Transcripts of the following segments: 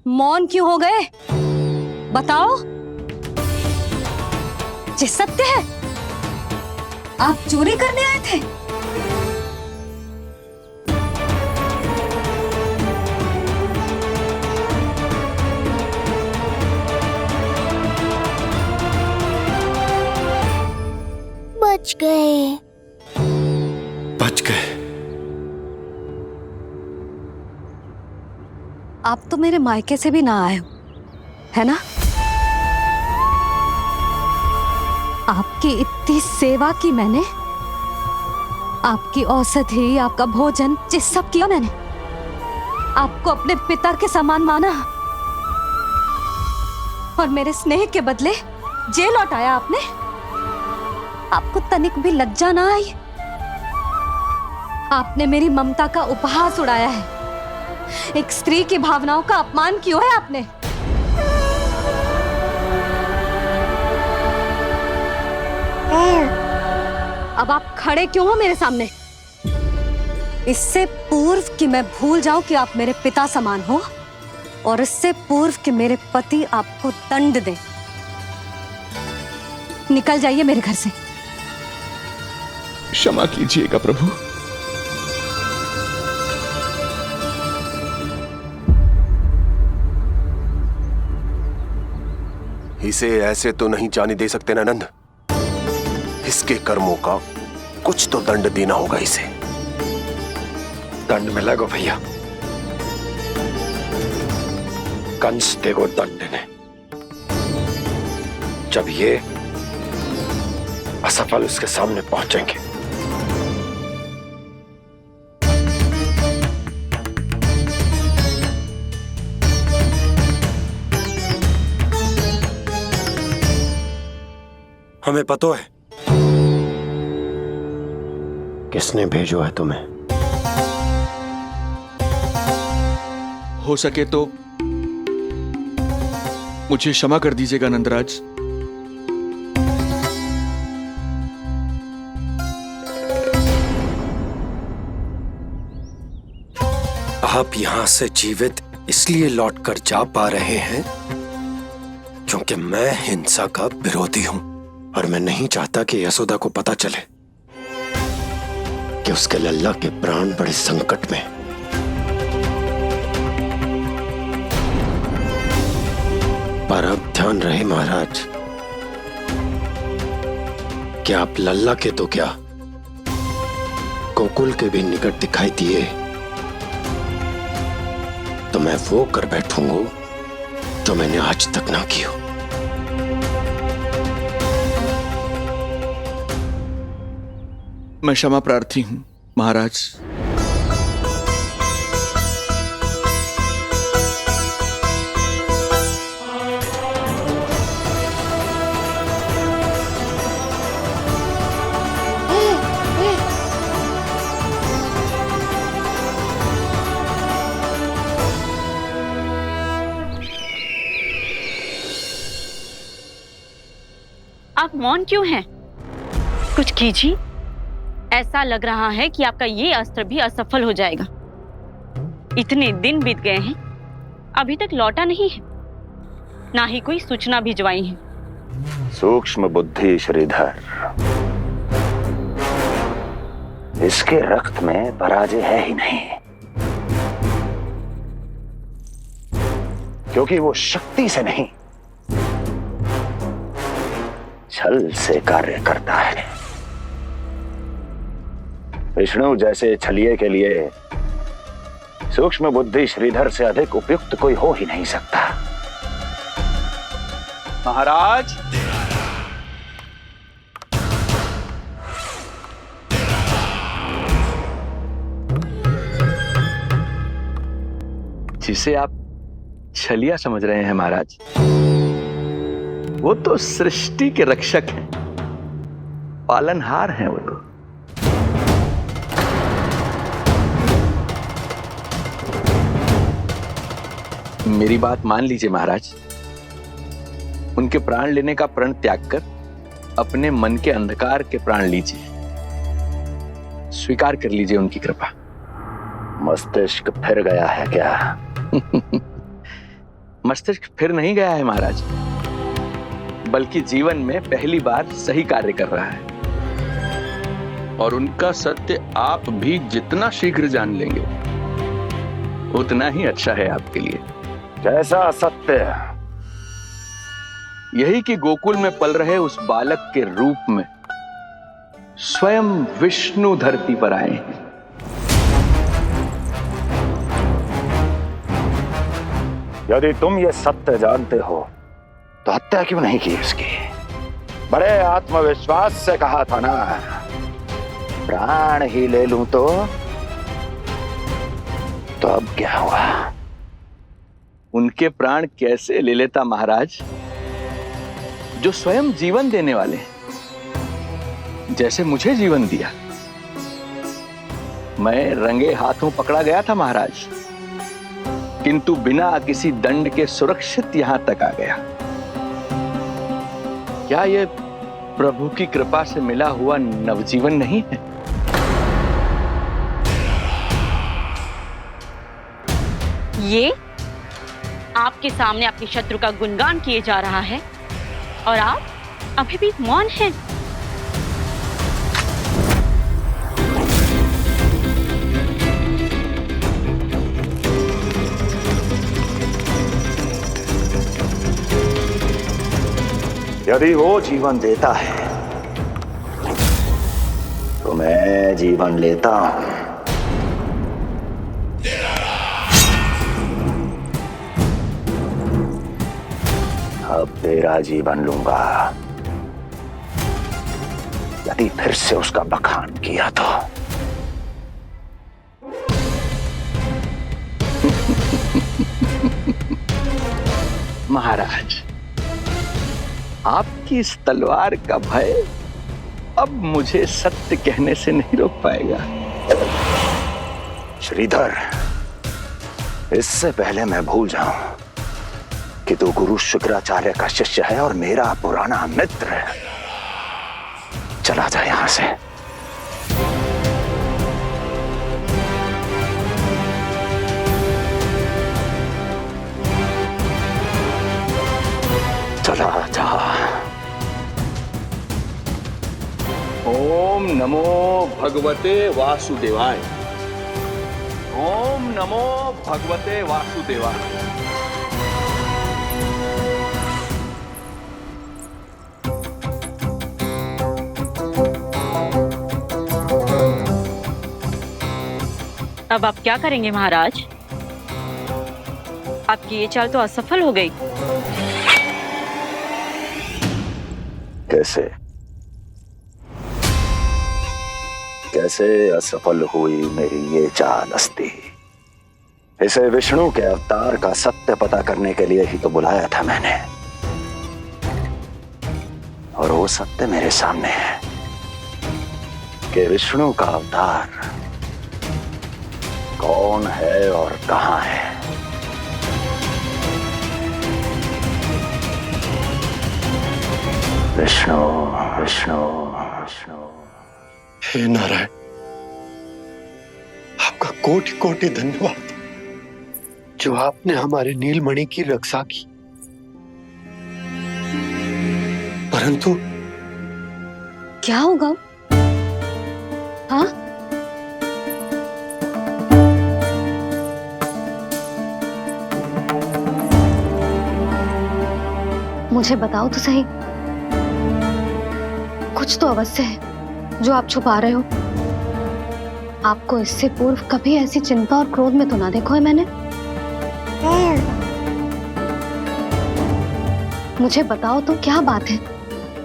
मौन क्यों हो गए? बताओ। ये सत्य है? आप चोरी करने आए थे? बच गए। बच गए। आप तो मेरे मायके से भी ना आए हो, है ना? आपकी इतनी सेवा की मैंने, आपकी औषधि, आपका भोजन, ये सब किया मैंने। आपको अपने पिता के समान माना और मेरे स्नेह के बदले जेल लौटाया आपने। आपको तनिक भी लज्जा ना आई? आपने मेरी ममता का उपहास उड़ाया है। एक स्त्री की भावनाओं का अपमान किया है आपने। अब आप खड़े क्यों हो मेरे सामने? इससे पूर्व कि मैं भूल जाऊं कि आप मेरे पिता समान हो, और इससे पूर्व कि मेरे पति आपको दंड दें, निकल जाइए मेरे घर से। क्षमा कीजिएगा प्रभु। इसे ऐसे तो नहीं जाने दे सकते ना नंद। इसके कर्मों का कुछ तो दंड देना होगा इसे। दंड मिलेगा भैया, कंस देगो दंड ने, जब ये असफल उसके सामने पहुंचेंगे। हमें पता है किसने भेजो है तुम्हें। हो सके तो मुझे क्षमा कर दीजिएगा नंदराज। आप यहां से जीवित इसलिए लौटकर जा पा रहे हैं क्योंकि मैं हिंसा का विरोधी हूं, और मैं नहीं चाहता कि यशोदा को पता चले कि उसके लल्ला के प्राण बड़े संकट में। पर अब ध्यान रहे महाराज कि आप लल्ला के तो क्या, गोकुल के भी निकट दिखाई दिए तो मैं वो कर बैठूंगा जो मैंने आज तक ना की हो। मैं क्षमा प्रार्थी हूं महाराज। आप मौन क्यों हैं? कुछ कीजिए। ऐसा लग रहा है कि आपका ये अस्त्र भी असफल हो जाएगा। इतने दिन बीत गए हैं, अभी तक लौटा नहीं है, ना ही कोई सूचना भिजवाई है। सूक्ष्म बुद्धि श्रीधर, इसके रक्त में पराजय है ही नहीं, क्योंकि वो शक्ति से नहीं छल से कार्य करता है। विष्णु जैसे छलिए के लिए सूक्ष्म बुद्धि श्रीधर से अधिक उपयुक्त कोई हो ही नहीं सकता। महाराज, जिसे आप छलिया समझ रहे हैं महाराज, वो तो सृष्टि के रक्षक हैं, पालनहार हैं वो तो। मेरी बात मान लीजिए महाराज, उनके प्राण लेने का प्रण त्याग कर अपने मन के अंधकार के प्राण लीजिए, स्वीकार कर लीजिए उनकी कृपा। मस्तिष्क फिर गया है क्या? मस्तिष्क फिर नहीं गया है महाराज, बल्कि जीवन में पहली बार सही कार्य कर रहा है। और उनका सत्य आप भी जितना शीघ्र जान लेंगे उतना ही अच्छा है आपके लिए। कैसा सत्य? यही कि गोकुल में पल रहे उस बालक के रूप में स्वयं विष्णु धरती पर आए हैं। यदि तुम ये सत्य जानते हो तो हत्या क्यों नहीं की उसकी? बड़े आत्मविश्वास से कहा था ना, प्राण ही ले लूं तो अब क्या हुआ? उनके प्राण कैसे ले लेता महाराज, जो स्वयं जीवन देने वाले हैं, जैसे मुझे जीवन दिया। मैं रंगे हाथों पकड़ा गया था महाराज, किंतु बिना किसी दंड के सुरक्षित यहां तक आ गया। क्या यह प्रभु की कृपा से मिला हुआ नवजीवन नहीं है? ये आपके सामने आपके शत्रु का गुणगान किए जा रहा है और आप अभी भी मौन हैं। यदि वो जीवन देता है तो मैं जीवन लेता हूं। अब तेरा जीवन लूंगा यदि फिर से उसका बखान किया तो। महाराज, आपकी इस तलवार का भय अब मुझे सत्य कहने से नहीं रोक पाएगा। श्रीधर, इससे पहले मैं भूल जाऊं कि तू गुरु शुक्राचार्य का शिष्य है और मेरा पुराना मित्र है, चला जा यहां से। चला जा। ओम नमो भगवते वासुदेवाय। ओम नमो भगवते वासुदेवाय। अब आप क्या करेंगे महाराज? आपकी ये चाल तो असफल हो गई। कैसे कैसे असफल हुई मेरी ये चाल अस्ति? इसे विष्णु के अवतार का सत्य पता करने के लिए ही तो बुलाया था मैंने, और वो सत्य मेरे सामने है कि विष्णु का अवतार कौन है और कहां है। विष्णु विष्णु विष्णु। हे नारायण, आपका कोटि कोटि धन्यवाद जो आपने हमारे नीलमणि की रक्षा की। परंतु क्या होगा? हाँ, मुझे बताओ तो सही, कुछ तो अवश्य है जो आप छुपा रहे हो। आपको इससे पूर्व कभी ऐसी चिंता और क्रोध में तो ना देखो है मैंने। मुझे बताओ तो क्या बात है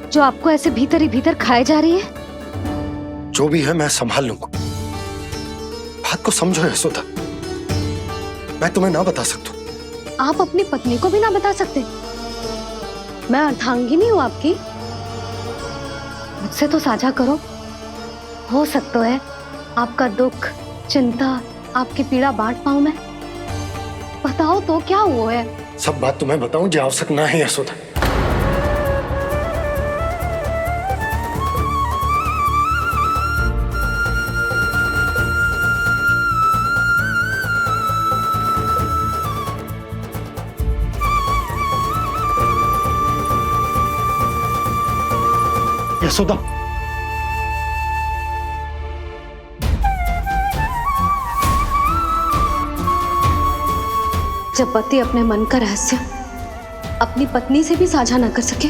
जो आपको ऐसे भीतर ही भीतर खाए जा रही है? जो भी है मैं संभाल लूंगा। बात को समझो यशोदा, मैं तुम्हें ना बता सकता। आप अपनी पत्नी को भी ना बता सकते? मैं अर्धांगिनी हूँ आपकी, मुझसे तो साझा करो। हो सकता है आपका दुख, चिंता, आपकी पीड़ा बांट पाऊं मैं। बताओ तो क्या हुआ है? सब बात तुम्हें बताऊं जो आवश्यक ना है यशोदा। यशोदा, जब पति अपने मन का रहस्य अपनी पत्नी से भी साझा न कर सके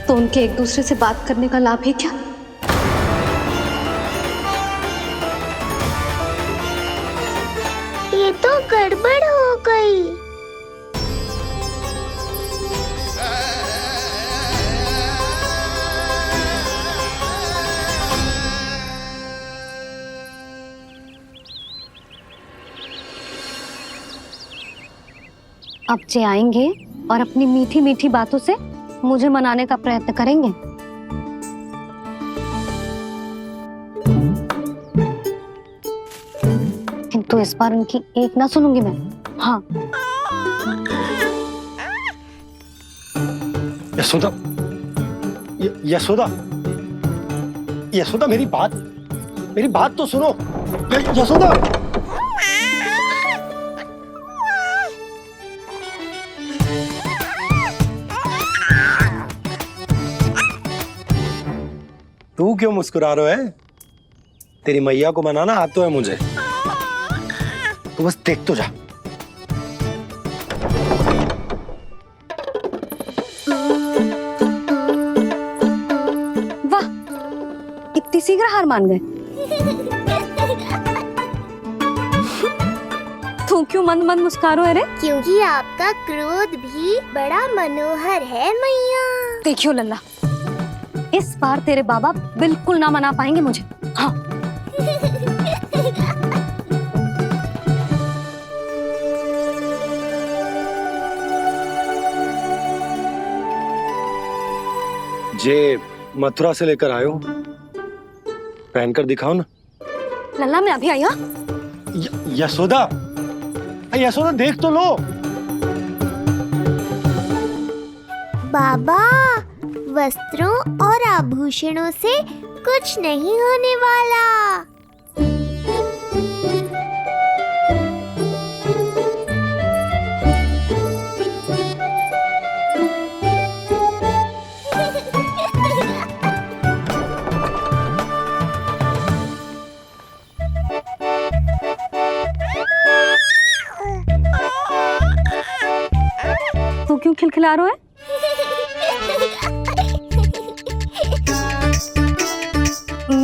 तो उनके एक दूसरे से बात करने का लाभ है क्या? ये तो गड़बड़ हो गई। अब जे आएंगे और अपनी मीठी मीठी बातों से मुझे मनाने का प्रयत्न करेंगे। किंतु इस बार उनकी एक ना सुनूंगी मैं। हाँ, यशोदा, यशोदा, यशोदा, मेरी बात तो सुनो। यशोदा, तू क्यों मुस्कुरा रहे है? तेरी मैया को मनाना आता है मुझे, तू बस देख तो जा। वाह, इतनी शीघ्र हार मान गए। तू क्यों मंद मंद मुस्कुरा रहे रे? क्योंकि आपका क्रोध भी बड़ा मनोहर है मैया। देखियो लल्ला, इस बार तेरे बाबा बिल्कुल ना मना पाएंगे मुझे। हाँ, जे मथुरा से लेकर आयो, पहनकर दिखाओ ना। लल्ला मैं अभी आई। हाँ, यशोदा, यशोदा देख तो लो। बाबा, वस्त्रों और आभूषणों से कुछ नहीं होने वाला। तू क्यों खिलखिला रहा है?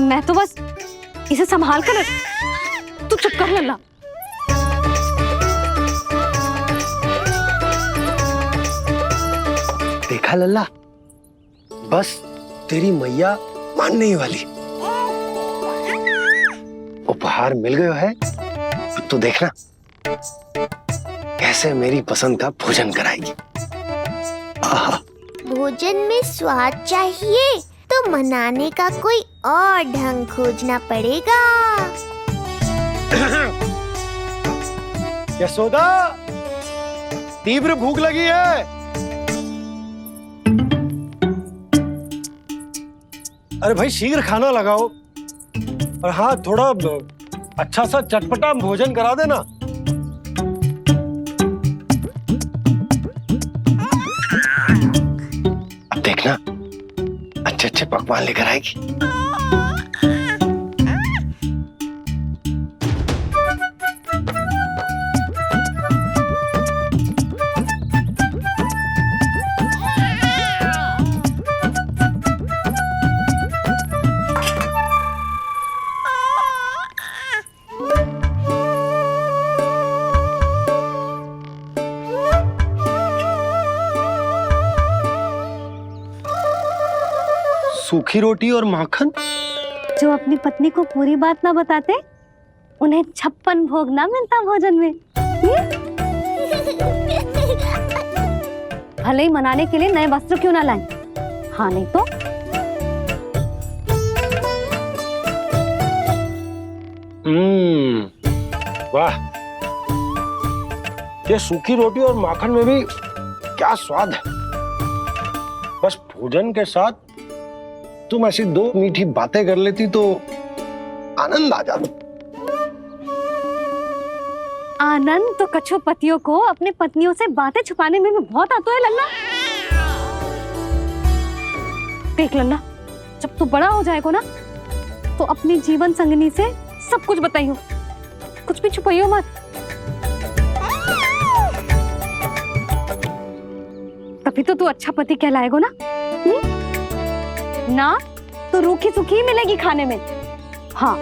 मैं तो बस इसे संभाल कर तू चुप कर लल्ला। देखा लल्ला, बस तेरी मैया मानने ही वाली। उपहार मिल गयो है, अब तो देखना कैसे मेरी पसंद का भोजन कराएगी। आहा, भोजन में स्वाद चाहिए तो मनाने का कोई और ढंग खोजना पड़ेगा। यशोदा, तीव्र भूख लगी है। अरे भाई शीघ्र खाना लगाओ, और हाँ थोड़ा अच्छा सा चटपटा भोजन करा देना। अब देखना अच्छे अच्छे पकवान लेकर आएगी। सूखी रोटी और माखन। जो अपनी पत्नी को पूरी बात ना बताते उन्हें 56 भोग ना मिलता भोजन में। भले ही मनाने के लिए नए वस्त्र क्यों ना लाएं, हाँ नहीं तो वाह, ये सूखी रोटी और माखन में भी क्या स्वाद है। बस भोजन के साथ तुम ऐसी दो मीठी बातें कर लेती तो आनंद आ जाता। आनंद तो कछुआ पतियों को अपने पत्नियों से बातें छुपाने में भी बहुत आता है लल्ला। देख लल्ला, जब तू बड़ा हो जाएगा ना तो अपनी जीवन संगनी से सब कुछ बताइयो, कुछ भी छुपाइयो मत। तभी तो तू अच्छा पति कहलाएगा ना। ना तो रूखी सूखी मिलेगी खाने में। हाँ,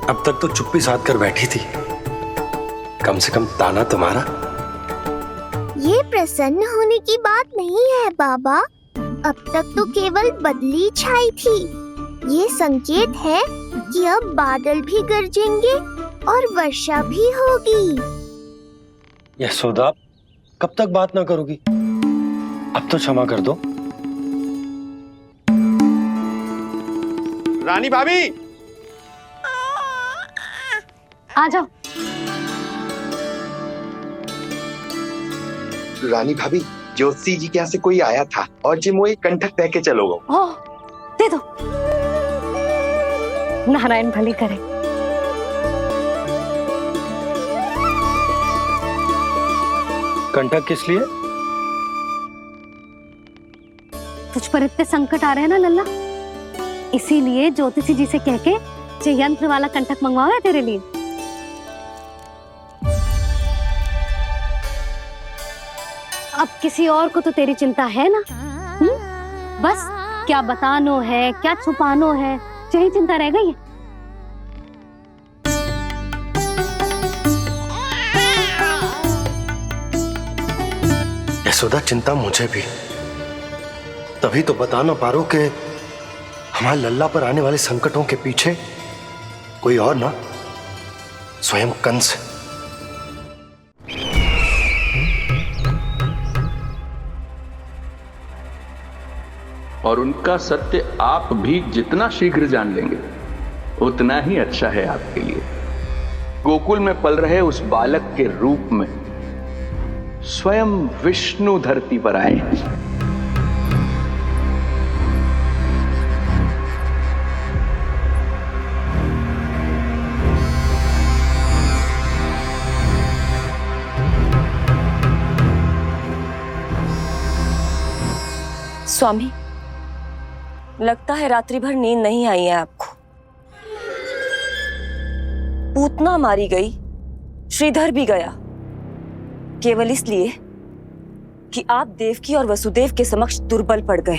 अब तक तो चुप्पी साध कर बैठी थी, कम से कम ताना तुम्हारा। ये प्रसन्न होने की बात नहीं है बाबा, अब तक तो केवल बदली छाई थी। ये संकेत है कि अब बादल भी गरजेंगे और वर्षा भी होगी। यशोदा, कब तक बात ना करोगी? अब तो क्षमा कर दो। रानी भाभी, आ जाओ। रानी भाभी, ज्योति जी के यहाँ से कोई आया था और जी मुझे कंठक दे के चलो गो। ओह, दे दो। नारायण भली करे। कंठक किस लिए? तुझ पर इतने संकट आ रहे हैं ना लल्ला, इसीलिए ज्योतिषी जी से कह के जो यंत्र वाला कंठक मंगवाओ है तेरे लिए। अब किसी और को तो तेरी चिंता है ना? बस क्या बतानो है, क्या छुपानो है, यही चिंता रह गई है। यशोदा, चिंता मुझे भी, तभी तो बता ना पा रहा हूं कि हमारे लल्ला पर आने वाले संकटों के पीछे कोई और ना, स्वयं कंस। और उनका सत्य आप भी जितना शीघ्र जान लेंगे उतना ही अच्छा है आपके लिए। गोकुल में पल रहे उस बालक के रूप में स्वयं विष्णु धरती पर आए। स्वामी, लगता है रात्रि भर नींद नहीं आई है आपको। पूतना मारी गई, श्रीधर भी गया, केवल इसलिए कि आप देवकी और वसुदेव के समक्ष दुर्बल पड़ गए।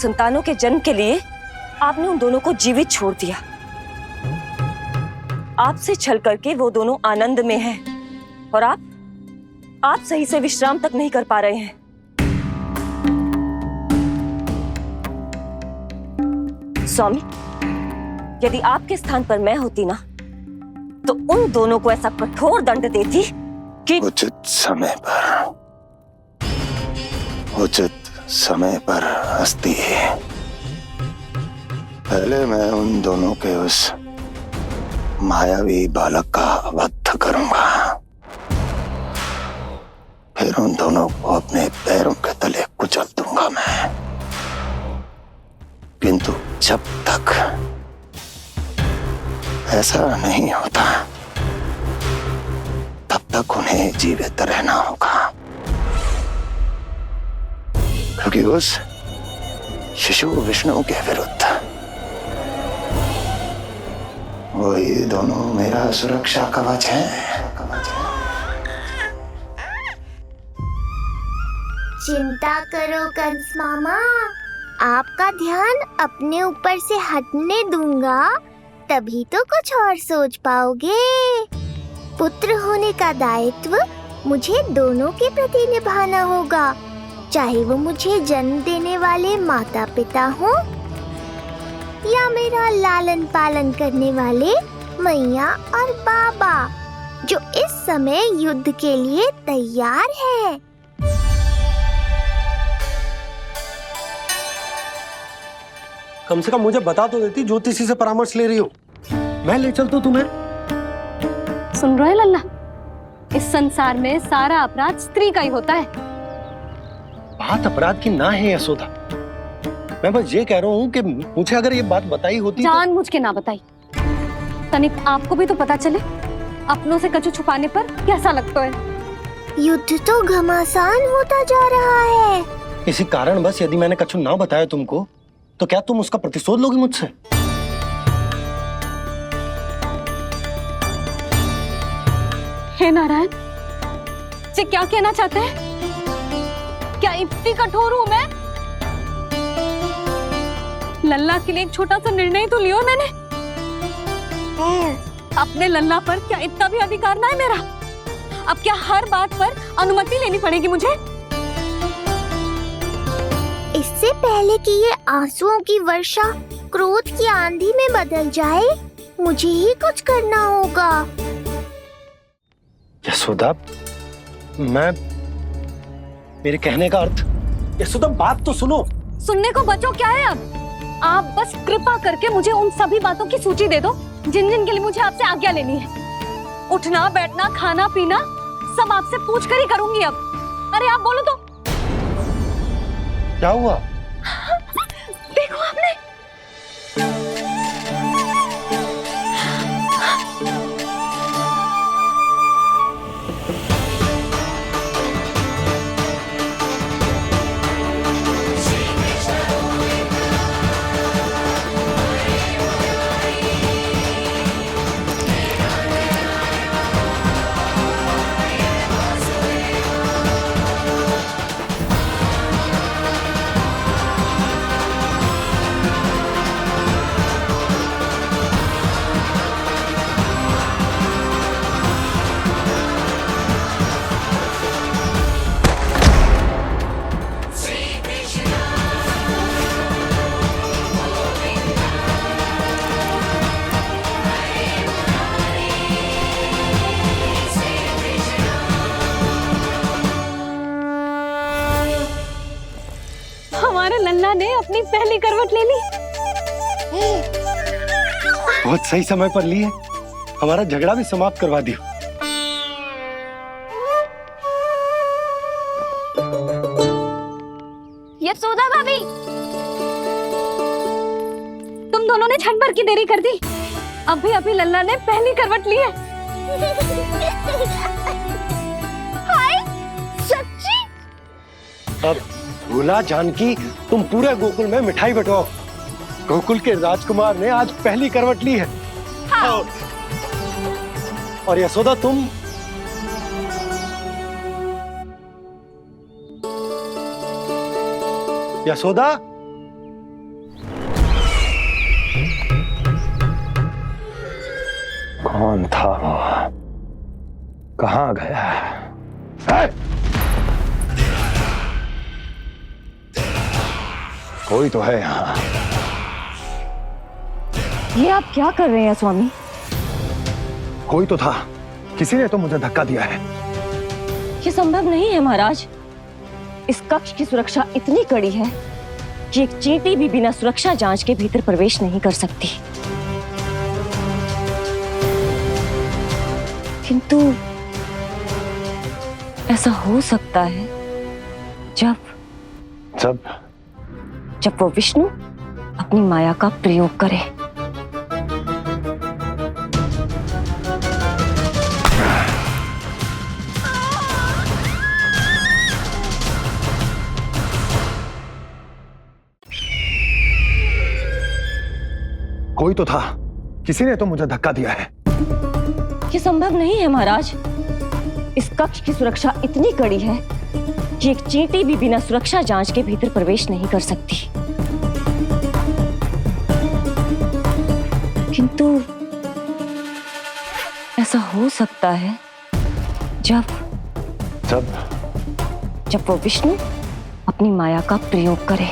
संतानों के जन्म के लिए आपने उन दोनों को जीवित छोड़ दिया। आपसे छल करके वो दोनों आनंद में हैं और आप सही से विश्राम तक नहीं कर पा रहे हैं। स्वामी, यदि आपके स्थान पर मैं होती ना तो उन दोनों को ऐसा कठोर दंड देती कि उचित समय पर हस्ती। पहले मैं उन दोनों के उस मायावी बालक का वध करूंगा, फिर उन दोनों को अपने पैरों के तले कुचल दूंगा मैं। किंतु जब तक ऐसा नहीं होता तब तक उन्हें जीवित रहना होगा, क्योंकि उस शिशु विष्णु के विरुद्ध वही दोनों मेरा सुरक्षा कवच है। चिंता करो कंस मामा, आपका ध्यान अपने ऊपर से हटने दूंगा, तभी तो कुछ और सोच पाओगे। पुत्र होने का दायित्व मुझे दोनों के प्रति निभाना होगा, चाहे वो मुझे जन्म देने वाले माता पिता हों या मेरा लालन पालन करने वाले मैया और बाबा, जो इस समय युद्ध के लिए तैयार है। कम से कम मुझे बता तो देती, ज्योतिषी से परामर्श ले रही हो, मैं ले चलता तुम्हें। सुन रहे लल्ला, इस संसार में सारा अपराध स्त्री का ही होता है। बात अपराध की ना है यशोदा, मैं बस ये कह रहा हूँ कि मुझे अगर ये बात बताई होती जानबूझ के ना बताई। तनिक आपको भी तो पता चले अपनों से कछु छुपाने पर कैसा लगता है। युद्ध तो घमासान होता जा रहा है। इसी कारण बस यदि मैंने कछु ना बताया तुमको तो क्या तुम उसका प्रतिशोध लोगी मुझसे? हे नारायण, जी क्या कहना चाहते हैं? क्या इतनी कठोर हूं मैं? लल्ला के लिए एक छोटा सा निर्णय तो लियो मैंने। अपने लल्ला पर क्या इतना भी अधिकार ना है मेरा? अब क्या हर बात पर अनुमति लेनी पड़ेगी मुझे? इससे पहले कि ये आंसुओं की वर्षा क्रोध की आंधी में बदल जाए, मुझे ही कुछ करना होगा। यशोदा, मेरे कहने का अर्थ। यशोदा, बात तो सुनो। सुनने को बचो क्या है अब? आप बस कृपा करके मुझे उन सभी बातों की सूची दे दो जिन जिन के लिए मुझे आपसे आज्ञा लेनी है। उठना, बैठना, खाना, पीना सब आपसे पूछ कर ही करूंगी अब। अरे आप बोलो तो। क्या हुआ? देखो आपने। हमारे लल्ला ने अपनी पहली करवट ले ली। बहुत सही समय पर ली है। हमारा झगड़ा भी समाप्त करवा दियो। यशोदा भाभी, तुम दोनों ने क्षण भर की देरी कर दी। अभी अभी लल्ला ने पहली करवट ली है। हाय, सच्ची? अब भूला जानकी, तुम पूरे गोकुल में मिठाई बंटवाओ। गोकुल के राजकुमार ने आज पहली करवट ली है। हाँ। और यशोदा, तुम यशोदा, कौन था वो? कहाँ गया? है? कोई तो है यहाँ। ये आप क्या कर रहे हैं स्वामी? कोई तो था, किसी ने तो मुझे धक्का दिया है। ये संभव नहीं है महाराज। इस कक्ष की सुरक्षा इतनी कड़ी है कि एक चींटी भी बिना सुरक्षा जांच के भीतर प्रवेश नहीं कर सकती। किंतु ऐसा हो सकता है जब वो विष्णु अपनी माया का प्रयोग करे। कोई तो था, किसी ने तो मुझे धक्का दिया है। ये संभव नहीं है महाराज। इस कक्ष की सुरक्षा इतनी कड़ी है कि एक चींटी भी बिना सुरक्षा जांच के भीतर प्रवेश नहीं कर सकती। किंतु ऐसा हो सकता है जब वो विष्णु अपनी माया का प्रयोग करे।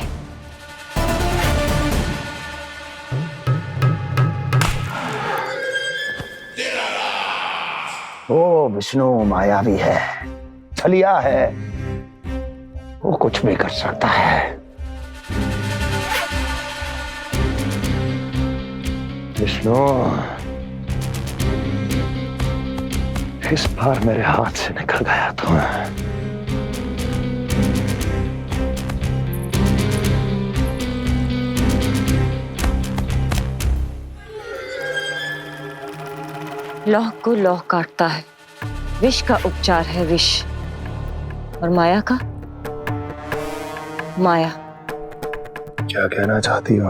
ओ विष्णु मायावी है, छलिया है, वो कुछ भी कर सकता है। विष्णु, इस बार मेरे हाथ से निकल गया तुम। लौह को लौह काटता है। विष का उपचार है विष। और माया का? माया क्या कहना चाहती हो?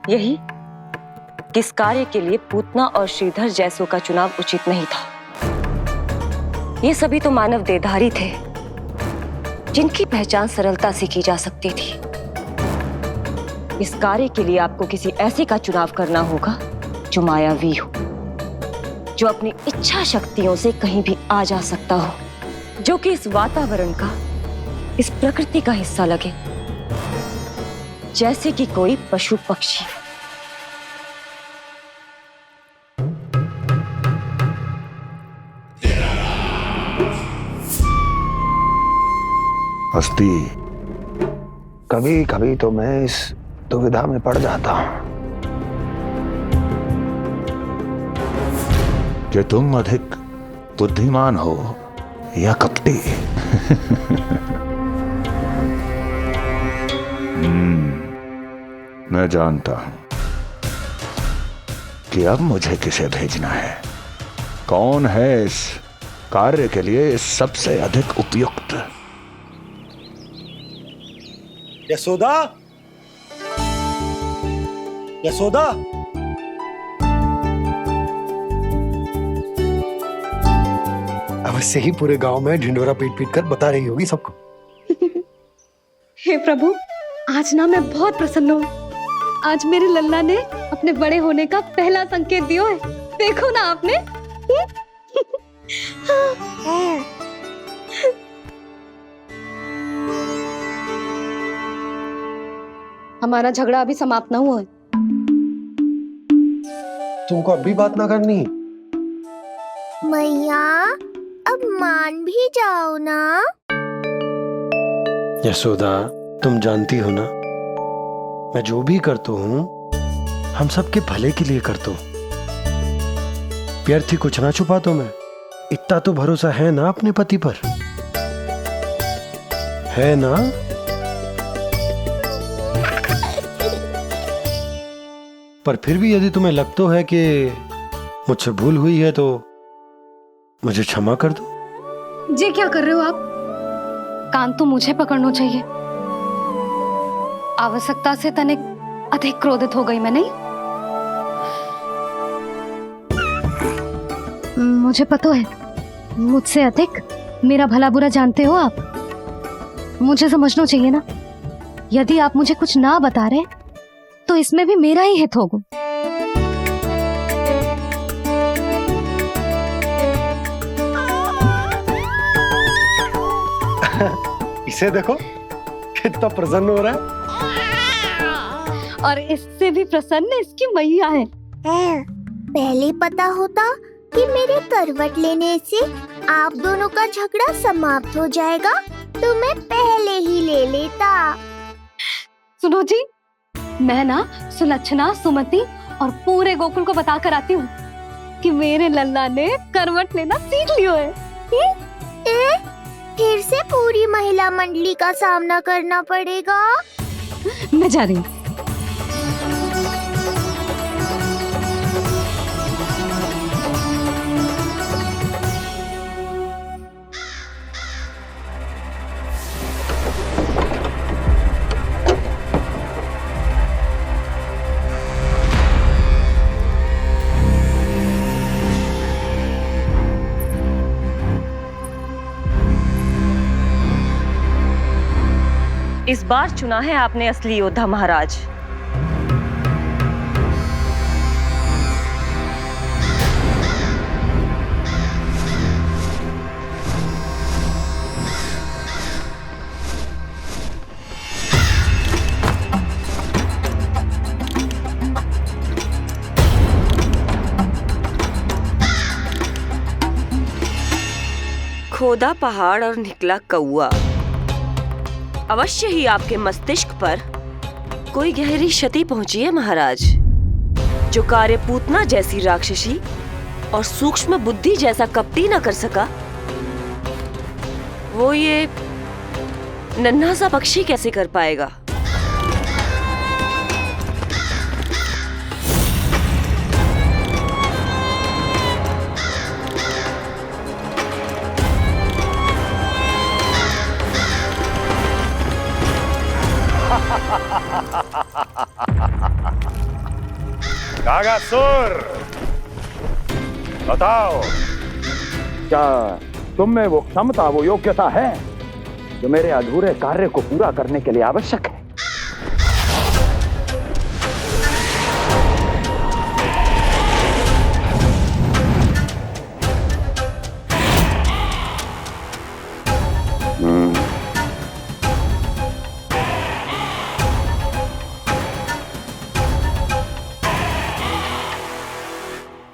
यही कि इस कार्य के लिए पूतना और श्रीधर जैसों का चुनाव उचित नहीं था। ये सभी तो मानव देहधारी थे जिनकी पहचान सरलता से की जा सकती थी। इस कार्य के लिए आपको किसी ऐसे का चुनाव करना होगा जो मायावी हो, जो अपनी इच्छा शक्तियों से कहीं भी आ जा सकता हो, जो कि इस वातावरण का, इस प्रकृति का हिस्सा लगे, जैसे कि कोई पशु पक्षी। हस्ती, कभी कभी तो मैं इस दुविधा में पड़ जाता हूं कि तुम अधिक बुद्धिमान हो या कपटी। मैं जानता हूं कि अब मुझे किसे भेजना है, कौन है इस कार्य के लिए सबसे अधिक उपयुक्त। यशोदा, यशोदा, अवश्य ही पूरे गांव में ढिंडोरा पीट पीट कर बता रही होगी सबको। हे प्रभु, आज ना मैं बहुत प्रसन्न हूँ। आज मेरे लल्ला ने अपने बड़े होने का पहला संकेत दिया है। देखो ना आपने। हमारा झगड़ा अभी समाप्त ना हुआ है। तुमको अब भी बात ना करनी? मैया, अब मान भी जाओ ना। यशोदा, तुम जानती हो ना, मैं जो भी करता हूँ हम सबके भले के लिए करता हूँ। व्यर्थ ही कुछ ना छुपा तो मैं। इतना तो भरोसा है ना अपने पति पर, है ना? पर फिर भी यदि तुम्हें लगता है कि मुझसे भूल हुई है तो मुझे क्षमा कर दो। ये क्या कर रहे हो आप? कान तो मुझे पकड़ना चाहिए। आवश्यकता से तनिक अधिक क्रोधित हो गई मैं, नहीं? मुझे पता है, मुझसे अधिक मेरा भला बुरा जानते हो आप। मुझे समझना चाहिए ना, यदि आप मुझे कुछ ना बता रहे तो इसमें भी मेरा ही हित होगा। इसे देखो कितना प्रसन्न हो रहा है। और इससे भी प्रसन्न इसकी मैया है। पहले पता होता कि मेरे करवट लेने से आप दोनों का झगड़ा समाप्त हो जाएगा तो मैं पहले ही ले लेता। सुनो जी, मैं ना सुलक्षणा, सुमति और पूरे गोकुल को बता कर आती हूँ कि मेरे लल्ला ने करवट लेना सीख लियो है। फिर से पूरी महिला मंडली का सामना करना पड़ेगा। मैं जा रही हूँ। इस बार चुना है आपने असली योद्धा महाराज। खोदा पहाड़ और निकला कौआ। अवश्य ही आपके मस्तिष्क पर कोई गहरी क्षति पहुंची है महाराज। जो कार्य पूतना जैसी राक्षसी और सूक्ष्म बुद्धि जैसा कपटी न कर सका, वो ये नन्हा सा पक्षी कैसे कर पाएगा? कागासुर, बताओ, क्या तुम में वो क्षमता, वो योग्यता है जो मेरे अधूरे कार्य को पूरा करने के लिए आवश्यक है?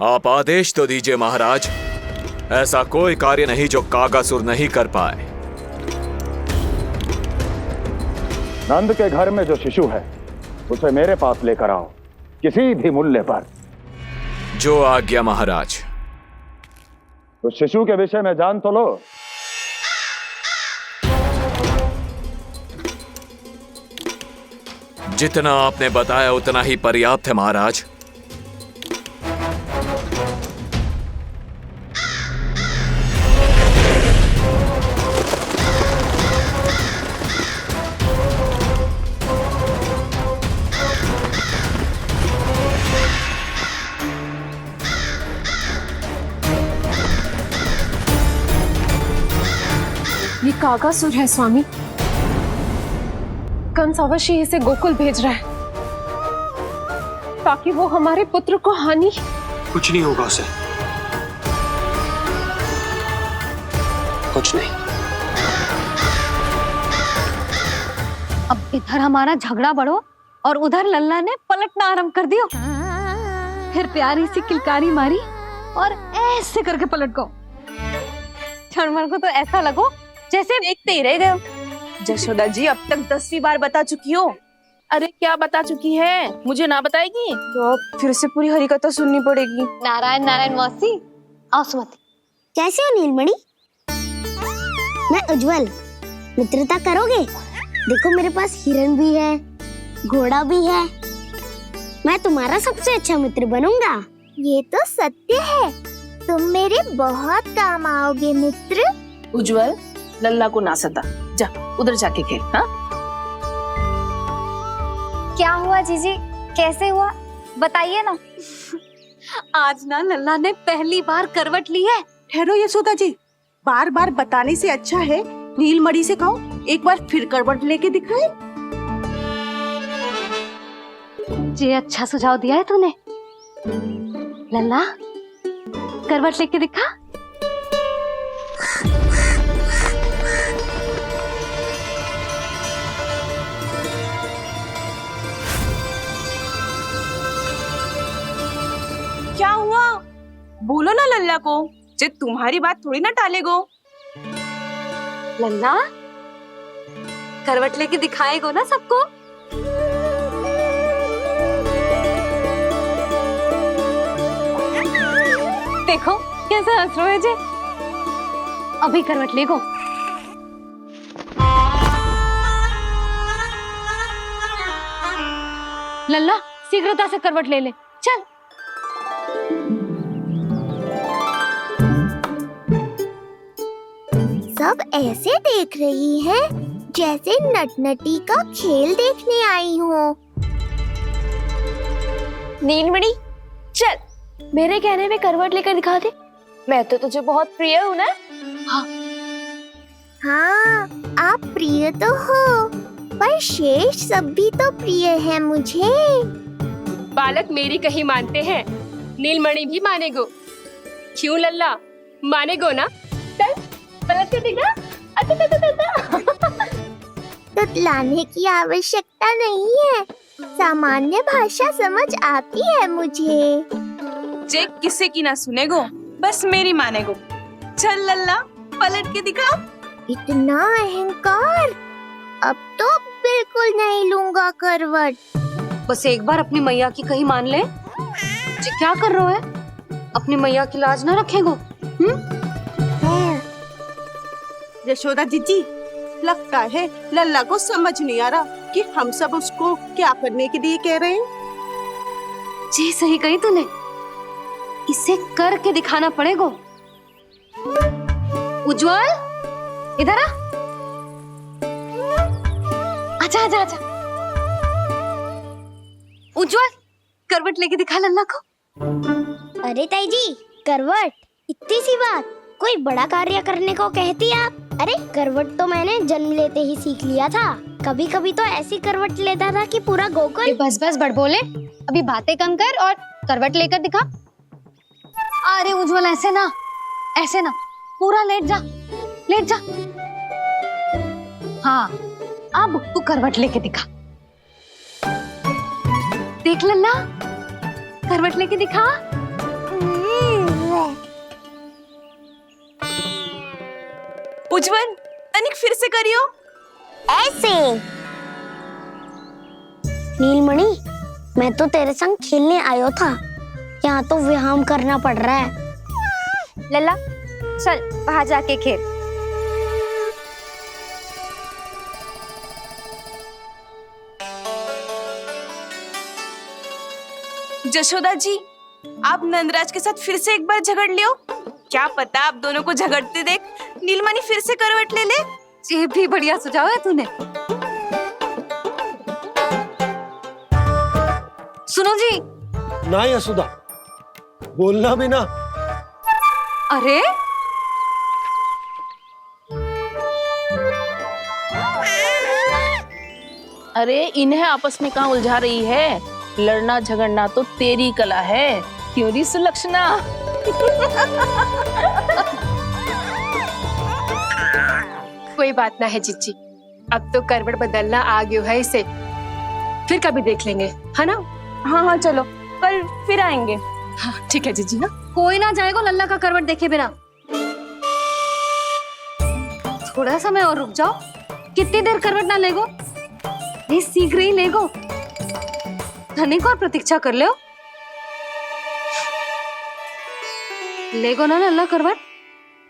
आप आदेश तो दीजिए महाराज। ऐसा कोई कार्य नहीं जो कागासुर नहीं कर पाए। नंद के घर में जो शिशु है उसे मेरे पास लेकर आओ, किसी भी मूल्य पर। जो आज्ञा महाराज। उस शिशु के विषय में जान तो लो। जितना आपने बताया उतना ही पर्याप्त है महाराज। ये कागासुर है स्वामी। कंस अवश्य इसे गोकुल भेज रहा है ताकि वो हमारे पुत्र को हानि। कुछ नहीं होगा उसे, कुछ नहीं। अब इधर हमारा झगड़ा बढ़ो और उधर लल्ला ने पलटना आरंभ कर दियो। फिर प्यारी सी किलकारी मारी और ऐसे करके पलट गो। क्षणभर को तो ऐसा लगो जैसे देखते ही रह गए। जशोदा जी अब तक 10वीं बार बता चुकी हो। अरे क्या बता चुकी है, मुझे ना बताएगी तो अब फिर से पूरी हरी कथा सुननी पड़ेगी। नारायण नारायण मौसी, आओ सुमति। कैसे हो नीलमणि? मैं उज्जवल, मित्रता करोगे? देखो मेरे पास हिरन भी है, घोड़ा भी है। मैं तुम्हारा सबसे अच्छा मित्र बनूंगा। ये तो सत्य है, तुम मेरे बहुत काम आओगे मित्र। उज्जवल, लल्ला को ना सता, जा उधर जाके खेल। हाँ, क्या हुआ जीजी, कैसे हुआ बताइए ना। आज ना लल्ला ने पहली बार करवट ली है। ठहरो यशोदा जी, बार बार बताने से अच्छा है नीलमणि से कहो एक बार फिर करवट लेके दिखाए। ये अच्छा सुझाव दिया है तूने। लल्ला करवट लेके दिखा। क्या हुआ? बोलो ना लल्ला को, जे तुम्हारी बात थोड़ी ना टालेगो। लल्ला करवट लेके दिखाएगो ना सबको। देखो कैसा हंस रहे जे। अभी करवट लेगो। लल्ला शीघ्रता से करवट ले ले, चल। सब ऐसे देख रही है जैसे नटनटी का खेल देखने आई हो। नीलमणि चल, मेरे कहने में करवट लेकर दिखा दे। मैं तो तुझे बहुत प्रिय हूँ ना। हाँ, आप प्रिय तो हो, पर शेष सब भी तो प्रिय है मुझे। बालक मेरी कहीं मानते हैं, नीलमणि भी मानेगो। क्यों लल्ला, मानेगो ना? चल पलट के दिखा। तुतलाने की आवश्यकता नहीं है, सामान्य भाषा समझ आती है मुझे। जे किसी की ना सुनेगो, बस मेरी मानेगो। चल लल्ला पलट के दिखा। इतना अहंकार, अब तो बिल्कुल नहीं लूंगा करवट। बस एक बार अपनी मैया की कहीं मान ले। जी क्या कर रहे हो? अपनी मैया की लाज ना रखेगो। यशोदा जीजी, लगता है लल्ला को समझ नहीं आ रहा कि हम सब उसको क्या करने के लिए कह रहे हैं। जी सही कही तूने, इसे करके दिखाना पड़ेगा। उज्जवल इधर आ। आजा आजा आजा। उज्जवल करवट लेके दिखा लल्ला को। अरे ताई जी, करवट, इतनी सी बात, कोई बड़ा कार्य करने को कहती आप। अरे करवट तो मैंने जन्म लेते ही सीख लिया था। कभी कभी तो ऐसी करवट लेता था कि पूरा गोकुल। बस बस बड़ बोले, अभी बातें कम कर और करवट लेकर दिखा। अरे उज्जवल, ऐसे ना, ऐसे ना, पूरा लेट जा, लेट जा। हाँ, अब तू करवट लेके दिखा। देख लल्ला, करवट लेके दिखा। उज्जवल, तनिक फिर से करियो। ऐसे। नीलमणि, मैं तो तेरे संग खेलने आयो था, यहाँ तो व्यायाम करना पड़ रहा है। लल्ला चल बाहर जाके खेल। जशोदा जी, आप नंदराज के साथ फिर से एक बार झगड़ लियो। क्या पता आप दोनों को झगड़ते देख नीलमणि फिर से करवट ले ले। ये भी बढ़िया सुझाव है तूने। सुनो जी। ना यशोदा, बोलना भी ना। अरे अरे इन्हें आपस में कहाँ उलझा रही है? लड़ना झगड़ना तो तेरी कला है, क्यों री सुलक्षणा? कोई बात ना है जीजी, अब तो करवट बदलना आ गयो है इसे, फिर कभी देख लेंगे, है ना? हाँ हाँ चलो, कल फिर आएंगे। हाँ ठीक है जीजी। ना कोई ना जाएगा लल्ला का करवट देखे बिना। थोड़ा समय और रुक जाओ। कितनी देर करवट ना लेगो? ये सीख रही लेगो। धनिक और प्रतीक्षा कर ले। लेगो ना लल्ला करवट।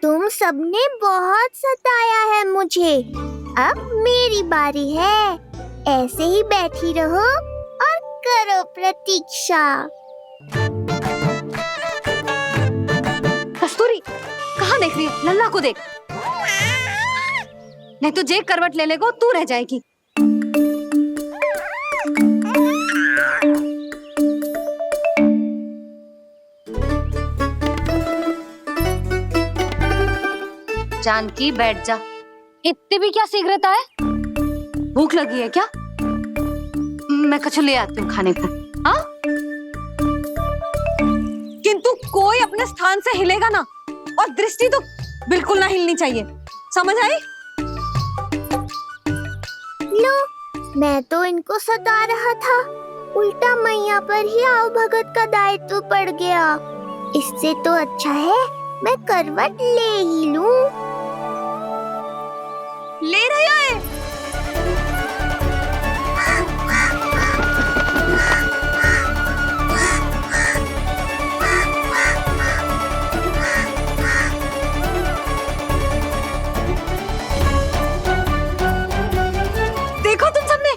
तुम सबने बहुत सताया है मुझे, अब मेरी बारी है। ऐसे ही बैठी रहो और करो प्रतीक्षा। कस्तूरी, कहाँ देख रही है? लल्ला को देख, नहीं तो जे करवट ले लेगो तू रह जाएगी। जानकी बैठ जा। इतनी भी क्या सीख रहता है? भूख लगी है क्या? मैं कछु ले आती हूँ खाने को। हाँ? किंतु कोई अपने स्थान से हिलेगा ना, और दृष्टि तो बिल्कुल ना हिलनी चाहिए, समझ आई? लो, मैं तो इनको सता रहा था, उल्टा मैया पर ही आओ भगत का दायित्व पड़ गया। इससे तो अच्छा है मैं करवट ले ही लूं। ले रहा है। देखो तुम सबने,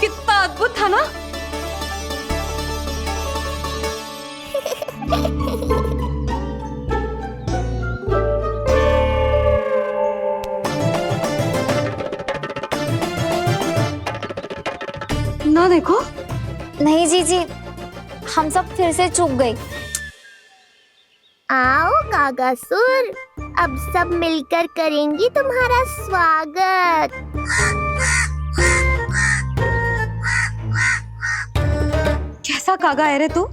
कितना अद्भुत था ना? ना देखो। नहीं जीजी, हम सब फिर से चूक गए। आओ कागासुर, अब सब मिलकर करेंगी तुम्हारा स्वागत। कैसा कागा है रे तू?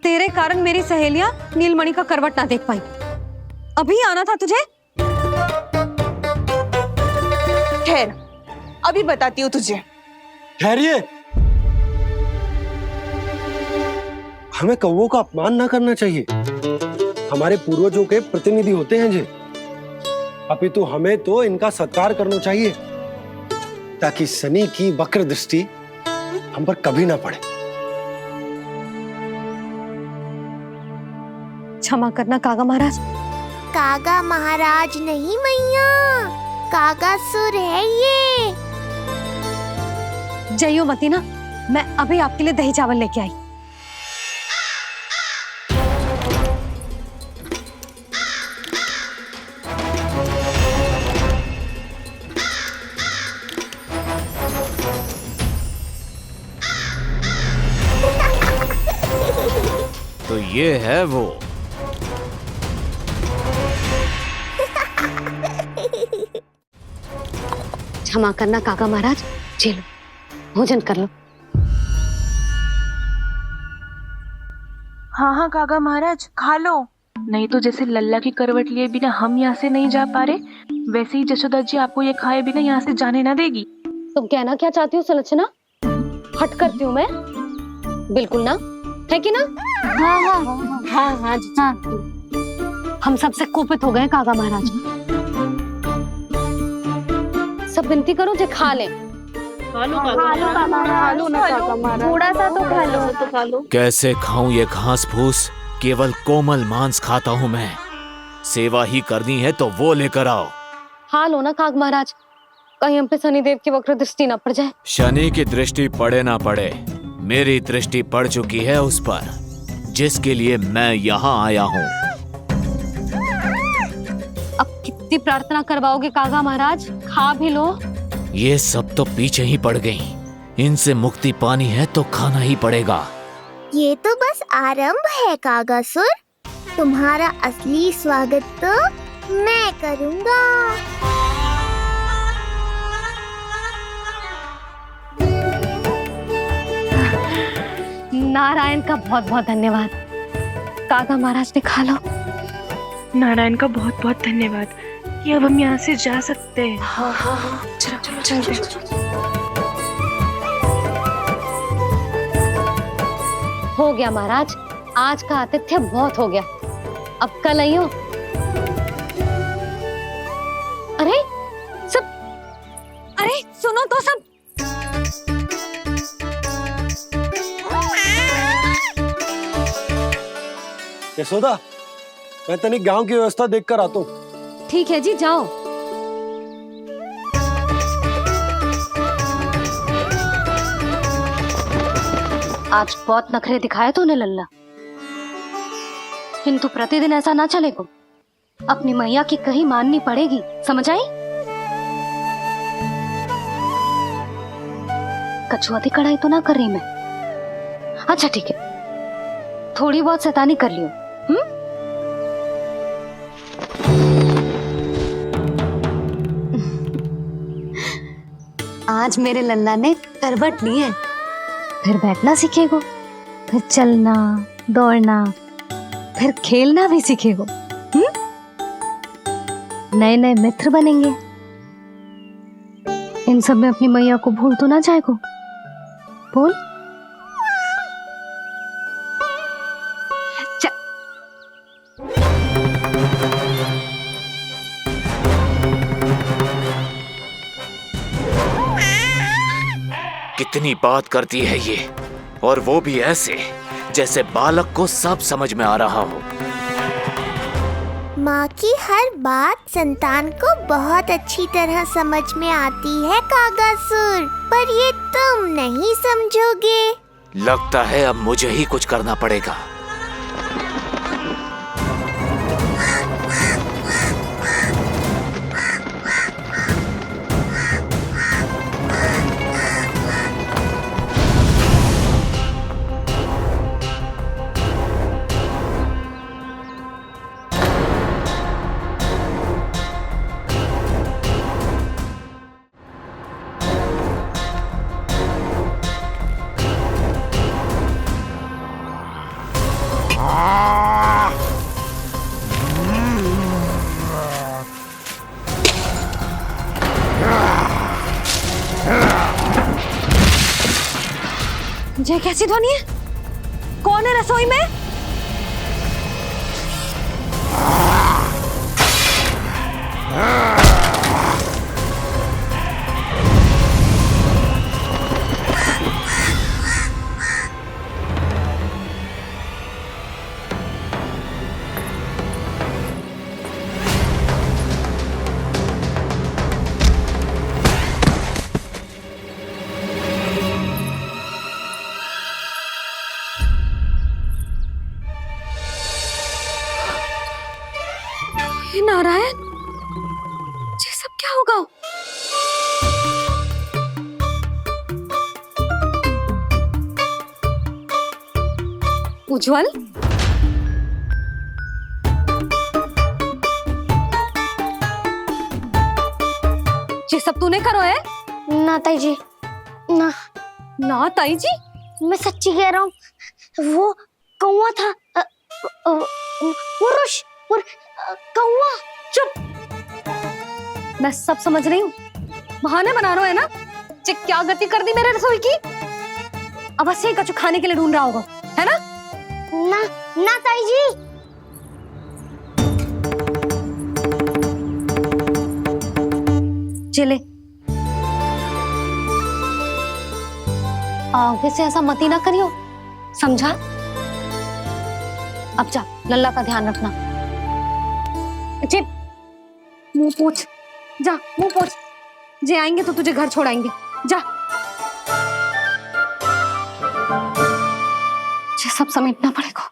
तेरे कारण मेरी सहेलियां नीलमणि का करवट ना देख पाई। अभी आना था तुझे। ठहर, अभी बताती हूँ तुझे। ठहरिए, हमें कौवों का अपमान ना करना चाहिए। हमारे पूर्वजों के प्रतिनिधि होते हैं जे। अपितु हमें तो इनका सत्कार करना चाहिए, ताकि शनि की वक्र दृष्टि हम पर कभी ना पड़े। क्षमा करना कागा महाराज। कागा महाराज नहीं मैया, कागासुर है ये। जइयो मती ना, मैं अभी आपके लिए दही चावल लेके आई। तो ये है वो। क्षमा करना काका महाराज, जी लो, भोजन कर लो। हाँ हाँ काका महाराज, खा लो। नहीं तो जैसे लल्ला की करवट लिए बिना हम यहाँ से नहीं जा पा रहे, वैसे ही जशोदा जी आपको ये खाए बिना यहाँ से जाने ना देगी। तुम कहना क्या चाहती हो सुलक्षणा? हट करती हूँ मैं? बिल्कुल ना, है कि ना? हाँ हाँ हाँ हाँ हाँ जी। हम सबसे कोपित हो गए काका महाराज। सब विनती करो जो खा ले। थोड़ा सा तो खा लो। कैसे खाऊं ये घास फूस? केवल कोमल मांस खाता हूं मैं। सेवा ही करनी है तो वो लेकर आओ। खा लो ना काका महाराज, कहीं हम पे शनिदेव की वक्र दृष्टि न पड़ जाए। शनि की दृष्टि पड़े ना पड़े, मेरी दृष्टि पड़ चुकी है उस पर, जिसके लिए मैं यहाँ आया हूँ। अब कितनी प्रार्थना करवाओगे काका महाराज? खा भी लो। ये सब तो पीछे ही पड़ गई, इनसे मुक्ति पानी है तो खाना ही पड़ेगा। ये तो बस आरंभ है कागासुर, तुम्हारा असली स्वागत तो मैं करूँगा। नारायण का बहुत बहुत धन्यवाद। काका महाराज ने खा लो। नारायण का बहुत बहुत धन्यवाद कि अब हम यहाँ से जा सकते हैं। हाँ हाँ हाँ, चलो चलो चलो। हो गया महाराज, आज का आतिथ्य बहुत हो गया, अब कल आइयो। अरे सब, अरे सुनो तो सब। यशोदा, मैं तनिक गांव की व्यवस्था देखकर आता हूँ। ठीक है जी, जाओ। आज बहुत नखरे दिखाए तूने लल्ला, किंतु प्रतिदिन ऐसा ना चलेगा। अपनी मैया की कहीं माननी पड़ेगी, समझ आई? कछुआती कढ़ाई तो ना कर रही मैं। अच्छा ठीक है, थोड़ी बहुत शैतानी कर लियो। आज मेरे लल्ला ने करवट ली है, फिर बैठना सीखेगो, फिर चलना दौड़ना, फिर खेलना भी सीखेगो। नए नए मित्र बनेंगे। इन सब में अपनी मैया को भूल तो ना जाएगो। बोल। कितनी बात करती है ये, और वो भी ऐसे जैसे बालक को सब समझ में आ रहा हो। माँ की हर बात संतान को बहुत अच्छी तरह समझ में आती है कागासुर, पर ये तुम नहीं समझोगे। लगता है अब मुझे ही कुछ करना पड़ेगा। ये कैसी ध्वनि है? कौन है रसोई में? नारायण, ये सब क्या होगा? उज्जवल, ये सब तूने करो है? ना ताई जी, ना ना ताई जी, मैं सच्ची कह रहा हूँ, वो कौवा था, पुरुष कौवा। चुप, मैं सब समझ रही हूँ, बहाने बना रहा है ना। क्या गति कर दी मेरे रसोई की। अब ऐसे कछु खाने के लिए ढूंढ रहा होगा, है ना? ना ना ताई जी, चले आगे से ऐसा मती ना करियो, समझा? अब जा, लल्ला का ध्यान रखना। जी, मुंह पोछ, जा मुंह पोछ। जे आएंगे तो तुझे घर छोड़ाएंगे, जा। ये सब समेटना पड़ेगा।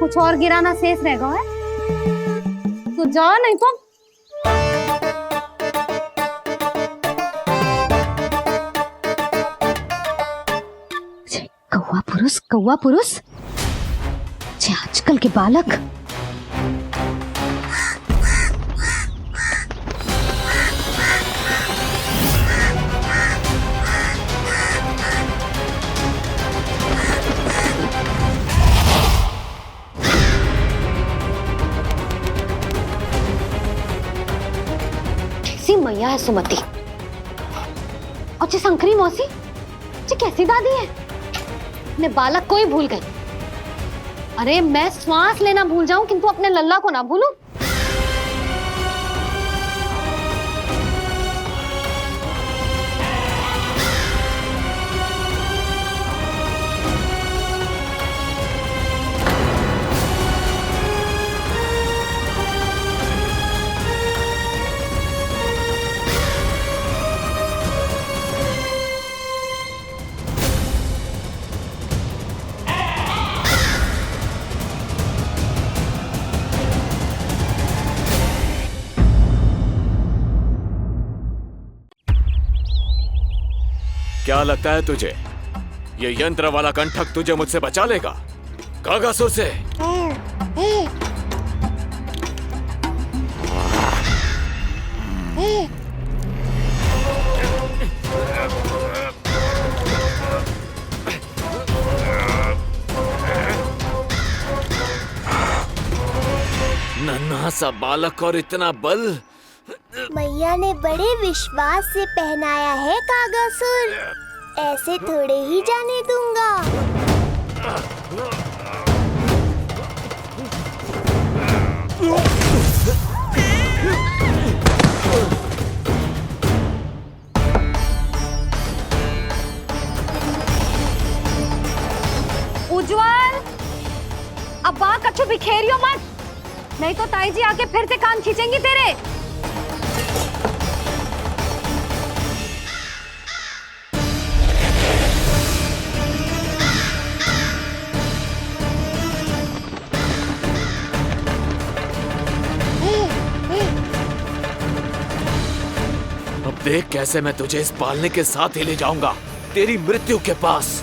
कुछ और गिराना शेष रहेगा है? तो जा, नहीं तो कौवा पुरुष जे आजकल के बालक। कैसी मैया है सुमति, और जी शंकरी मौसी जी कैसी दादी है। अपने बालक को ही भूल गई। अरे मैं श्वास लेना भूल जाऊं किंतु अपने लल्ला को ना भूलूं। क्या लगता है तुझे ये यंत्र वाला कंठक तुझे मुझसे बचा लेगा? कागासुर से नन्हा सा बालक और इतना बल। मैया ने बड़े विश्वास से पहनाया है कागासुर, ऐसे थोड़े ही जाने दूंगा। उज्जवल, अब बाहर कछु बिखेरियो मत, नहीं तो ताई जी आके फिर से कान खींचेंगी तेरे। अब देख कैसे मैं तुझे इस पालने के साथ ही ले जाऊंगा तेरी मृत्यु के पास।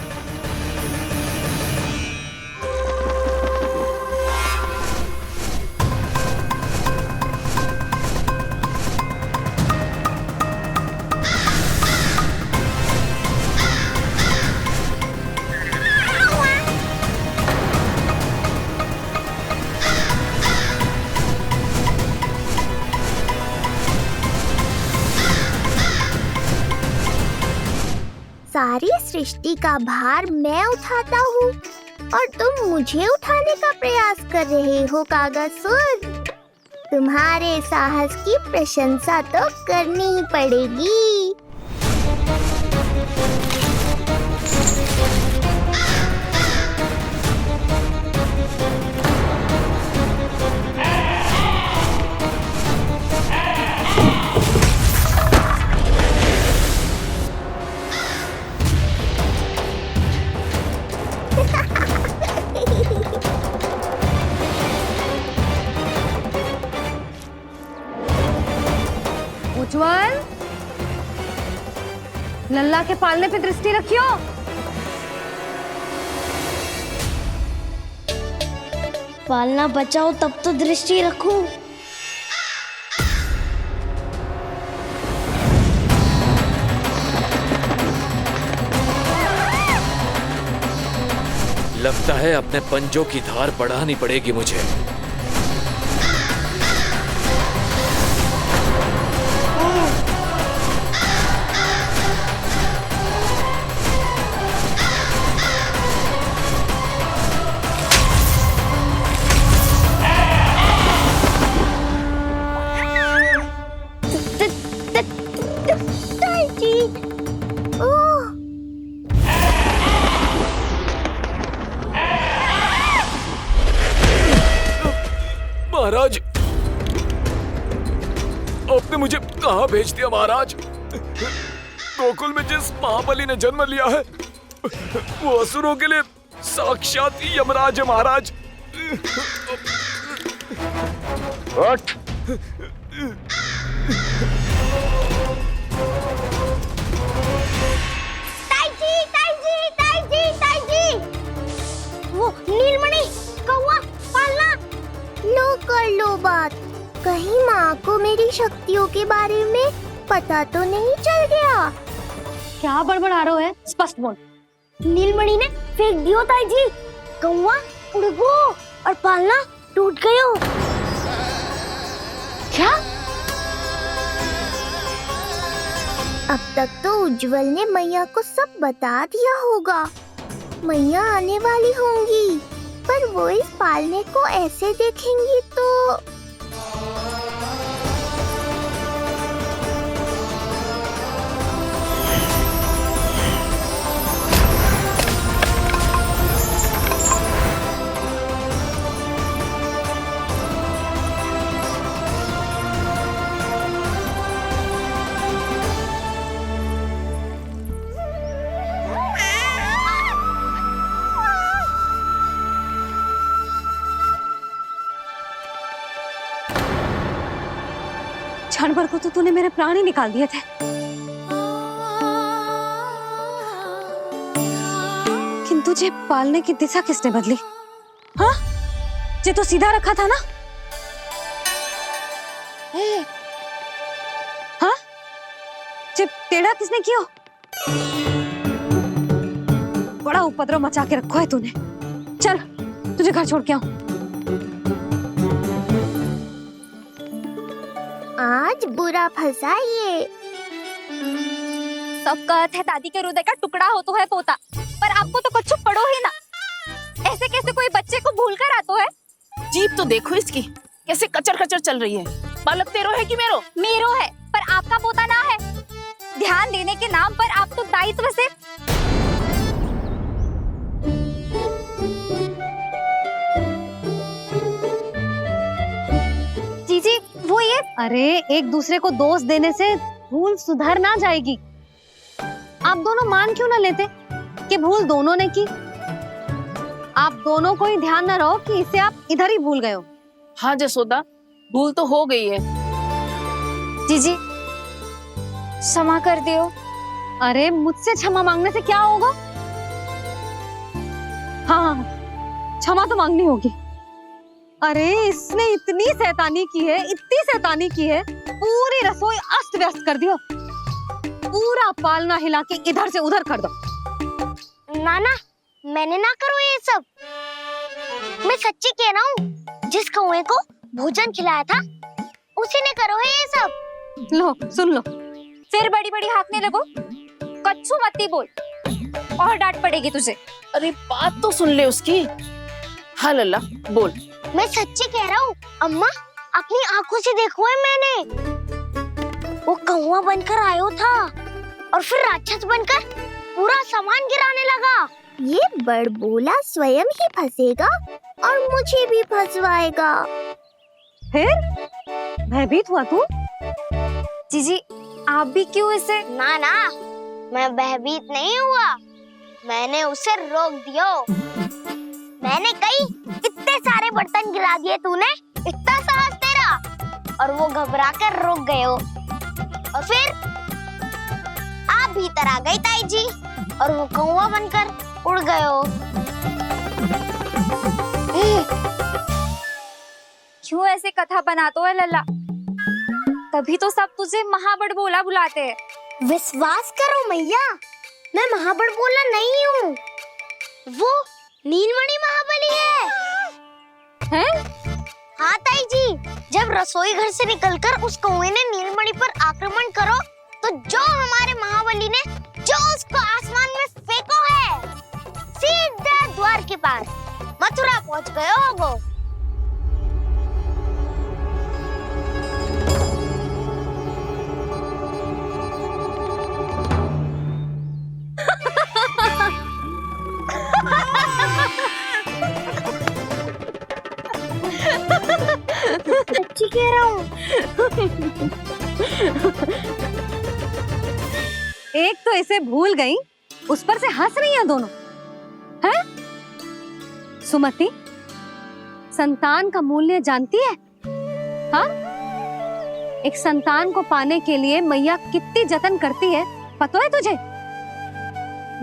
सारी सृष्टि का भार मैं उठाता हूँ और तुम मुझे उठाने का प्रयास कर रहे हो कागासुर। तुम्हारे साहस की प्रशंसा तो करनी ही पड़ेगी। उज्जवल, लल्ला के पालने पे दृष्टि रखियो। पालना बचाओ तब तो दृष्टि रखूं। लगता है अपने पंजों की धार बढ़ानी पड़ेगी मुझे। ताईजी, ओह, महाराज, आपने मुझे कहाँ भेज दिया महाराज? गोकुल में जिस महाबली ने जन्म लिया है वो असुरों के लिए साक्षात यमराज है महाराज। उठ। ताईजी, ताईजी, ताईजी, ताईजी, वो नीलमणि, कौवा, पालना, लो कर लो बात। कहीं माँ को मेरी शक्तियों के बारे में पता तो नहीं चल गया? क्या बड़बड़ा रहे हो है? स्पष्ट बोल। नीलमणि ने फेंक दियो ताईजी। कौवा उड़ गयो और पालना टूट गयो। क्या? अब तक तो उज्जवल ने मैया को सब बता दिया होगा। मैया आने वाली होंगी, पर वो इस पालने को ऐसे देखेंगी तो क्षण भर को तो तूने मेरे प्राण ही निकाल दिए थे, किंतु तुझे पालने की दिशा किसने बदली? हाँ, जे तो सीधा रखा था ना? हाँ, जे टेढ़ा किसने किया? बड़ा उपद्रव मचा के रखो है तूने। चल, तुझे घर छोड़ के आऊं। आज बुरा फंसा ये। सब कहत है दादी के हृदय का टुकड़ा हो तो है पोता, पर आपको तो कुछ पड़ो ही ना। ऐसे कैसे कोई बच्चे को भूल कर आतो है? जीप तो देखो इसकी, कैसे कचर कचर चल रही है। बालक तेरो है कि मेरो? मेरो है, पर आपका पोता ना है। ध्यान देने के नाम पर आप तो दायित्व से जीजी वो ये। अरे एक दूसरे को दोष देने से भूल सुधर ना जाएगी। आप दोनों मान क्यों ना लेते कि भूल दोनों ने की? आप दोनों को ही ध्यान न रहो कि इसे आप इधर ही भूल गए हो। हाँ जसोदा, भूल तो हो गई है। जीजी क्षमा कर दियो। अरे मुझसे क्षमा मांगने से क्या होगा? हाँ, क्षमा तो मांगनी होगी। अरे इसने इतनी शैतानी की है, इतनी शैतानी की है, पूरी रसोई अस्त व्यस्त कर दियो। पूरा पालना हिला के इधर से उधर कर दो। नाना, मैंने ना करो ये सब। मैं सच्ची कह रहा हूँ, जिस कौवे को भोजन खिलाया था उसी ने करो है ये सब। लो सुन लो, फिर बड़ी बड़ी हाँकने लगो। कच्छू मत बोल और डांट पड़ेगी तुझे। अरे बात तो सुन ले उसकी। हाँ लल्ला बोल। मैं सच्ची कह रहा हूँ अम्मा, अपनी आंखों से देखो है मैंने। वो कौवा बनकर आयो था और फिर राक्षस बनकर पूरा सामान गिराने लगा। ये बड़बोला स्वयं ही फंसेगा और मुझे भी फंसवाएगा। फिर भयभीत हुआ तू? जीजी आप भी क्यों इसे? ना ना, मैं भयभीत नहीं हुआ, मैंने उसे रोक दिया। मैंने कही इतने सारे बर्तन गिरा दिए तूने, इतना साहस तेरा, और वो घबरा कर रुक गए हो। और फिर आप भीतर आ गई ताई जी और वो कौवा बनकर उड़ गए हो। क्यों ऐसे कथा बनाते है लल्ला? तभी तो सब तुझे महाबड़ बोला बुलाते हैं। विश्वास करो मैया, मैं महाबड़ बोला नहीं हूँ, वो नीलमणि महाबली है। हैं? हाँ ताई जी, जब रसोई घर से निकलकर उस कौवे ने नीलमणि पर आक्रमण करो तो जो हमारे महाबली ने जो उसको आसमान में फेंको है, सीधा द्वार के पार मथुरा पहुंच गए होगो। सच्ची कह रहा हूँ। एक तो इसे भूल गई, उस पर से हंस रही हैं दोनों। हैं? सुमति, संतान का मूल्य जानती है? हाँ? एक संतान को पाने के लिए मैया कितनी जतन करती है, पता है तुझे?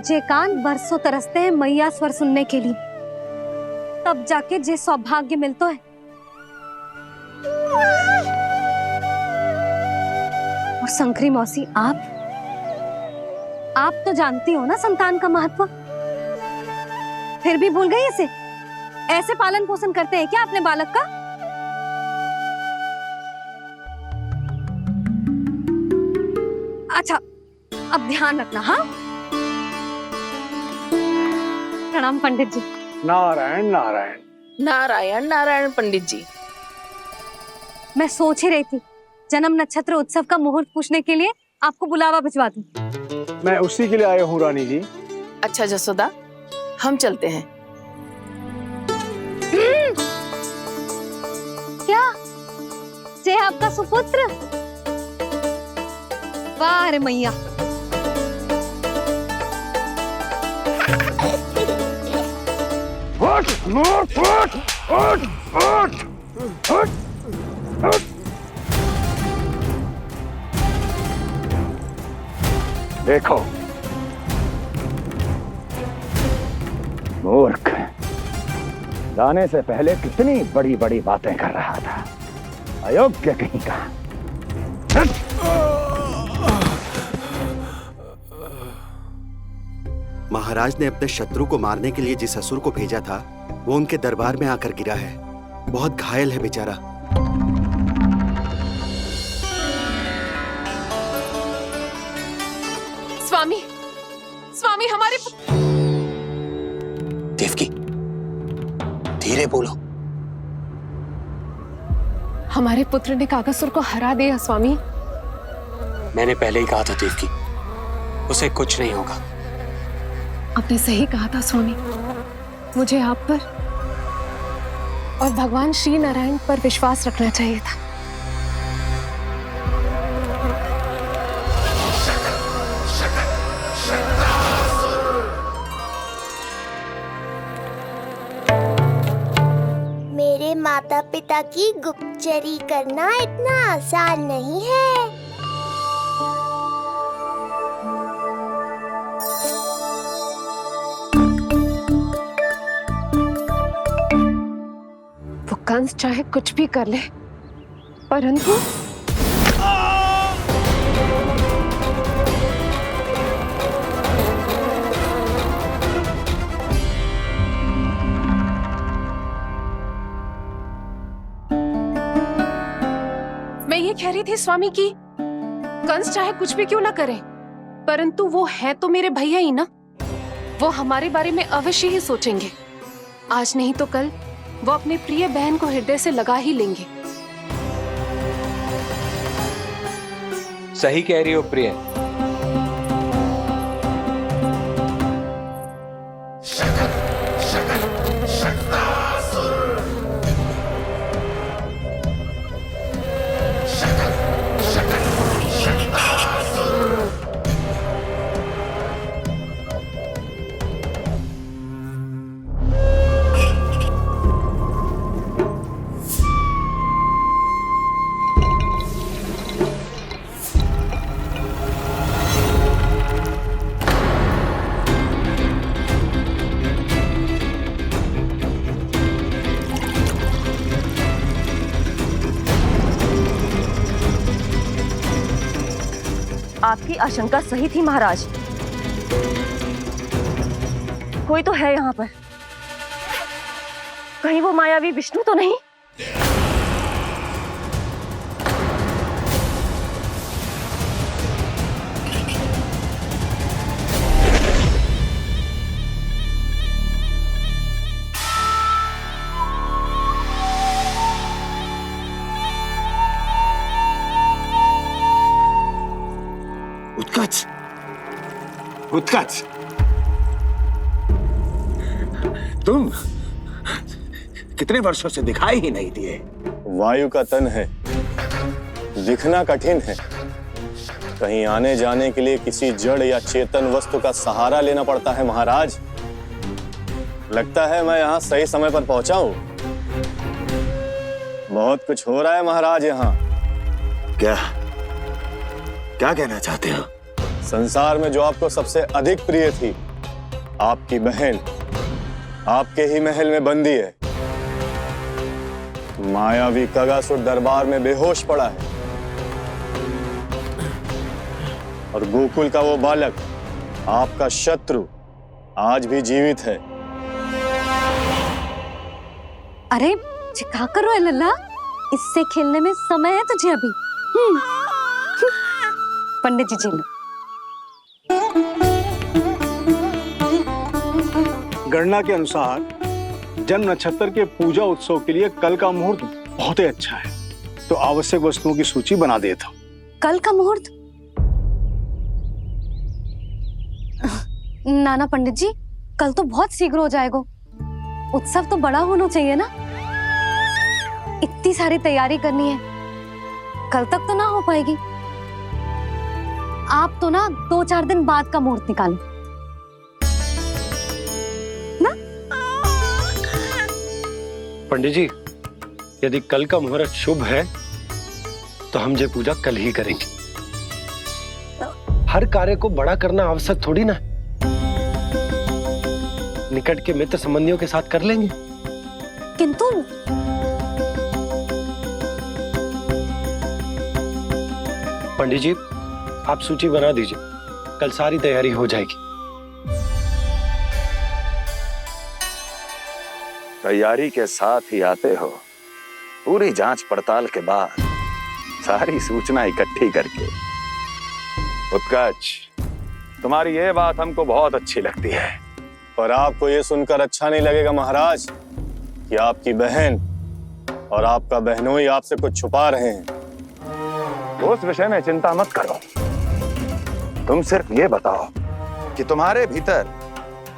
जे कान बरसों तरसते हैं मैया स्वर सुनने के लिए, तब जाके जे सौभाग्य मिलता है। और शंकरी मौसी, आप तो जानती हो ना संतान का महत्व, फिर भी भूल गई इसे? ऐसे पालन पोषण करते हैं क्या अपने बालक का? अच्छा, अब ध्यान रखना। हाँ, प्रणाम पंडित जी। नारायण नारायण नारायण नारायण पंडित जी। मैं सोच ही रही थी जन्म नक्षत्र उत्सव का मुहूर्त पूछने के लिए आपको बुलावा भिजवा दूं। मैं उसी के लिए आया हूँ रानी जी। अच्छा जसोदा, हम चलते हैं। क्या जे आपका सुपुत्र? वाह रे मैया। उठ, उठ, उठ, उठ, उठ, उठ, उठ। देखो मूर्ख, जाने से पहले कितनी बड़ी बड़ी बातें कर रहा था, अयोग्य कहीं का। महाराज ने अपने शत्रु को मारने के लिए जिस असुर को भेजा था वो उनके दरबार में आकर गिरा है, बहुत घायल है बेचारा। स्वामी, स्वामी हमारे देवकी, धीरे बोलो। हमारे पुत्र ने काकासुर को हरा दिया स्वामी। मैंने पहले ही कहा था देवकी, उसे कुछ नहीं होगा। आपने सही कहा था स्वामी, मुझे आप पर और भगवान श्री नारायण पर विश्वास रखना चाहिए था। मेरे माता पिता की गुप्तचरी करना इतना आसान नहीं है। वो कंस चाहे कुछ भी कर ले, परंतु मैं ये कह रही थी स्वामी कि कंस चाहे कुछ भी क्यों ना करे, परंतु वो है तो मेरे भैया ही ना। वो हमारे बारे में अवश्य ही सोचेंगे। आज नहीं तो कल वो अपने प्रिय बहन को हृदय से लगा ही लेंगे। सही कह रही हो प्रिय। आपकी आशंका सही थी महाराज। कोई तो है यहाँ पर। कहीं वो मायावी विष्णु तो नहीं? उत्कच, उत्कच, तुम कितने वर्षों से दिखाई ही नहीं दिए। वायु का तन है, दिखना कठिन है। कहीं आने जाने के लिए किसी जड़ या चेतन वस्तु का सहारा लेना पड़ता है महाराज। लगता है मैं यहाँ सही समय पर पहुंचा हूँ। बहुत कुछ हो रहा है महाराज यहाँ। क्या क्या कहना चाहते हो? संसार में जो आपको सबसे अधिक प्रिय थी, आपकी बहन आपके ही महल में बंदी है। मायावी कगासुर दरबार में बेहोश पड़ा है और गोकुल का वो बालक, आपका शत्रु, आज भी जीवित है। अरे क्या कर रहे हो लल्ला? इससे खेलने में समय है तुझे अभी। पंडित जी लो। गणना के अनुसार जन्म नक्षत्र के पूजा उत्सव के लिए कल का मुहूर्त बहुत ही अच्छा है, तो आवश्यक वस्तुओं की सूची बना देता हूँ। कल का मुहूर्त? नाना पंडित जी, कल तो बहुत शीघ्र हो जाएगा। उत्सव तो बड़ा होना चाहिए ना। इतनी सारी तैयारी करनी है, कल तक तो ना हो पाएगी। आप तो ना 2-4 दिन बाद का मुहूर्त निकालो ना। पंडित जी, यदि कल का मुहूर्त शुभ है तो हम ये पूजा कल ही करेंगे। हर कार्य को बड़ा करना आवश्यक थोड़ी ना। निकट के मित्र संबंधियों के साथ कर लेंगे। किंतु पंडित जी, आप सूची बना दीजिए, कल सारी तैयारी हो जाएगी। तैयारी के साथ ही आते हो, पूरी जांच पड़ताल के बाद सारी सूचना इकट्ठी करके। उत्कच, तुम्हारी ये बात हमको बहुत अच्छी लगती है। पर आपको ये सुनकर अच्छा नहीं लगेगा महाराज कि आपकी बहन और आपका बहनोई आपसे कुछ छुपा रहे हैं। उस विषय में चिंता मत करो। तुम सिर्फ ये बताओ कि तुम्हारे भीतर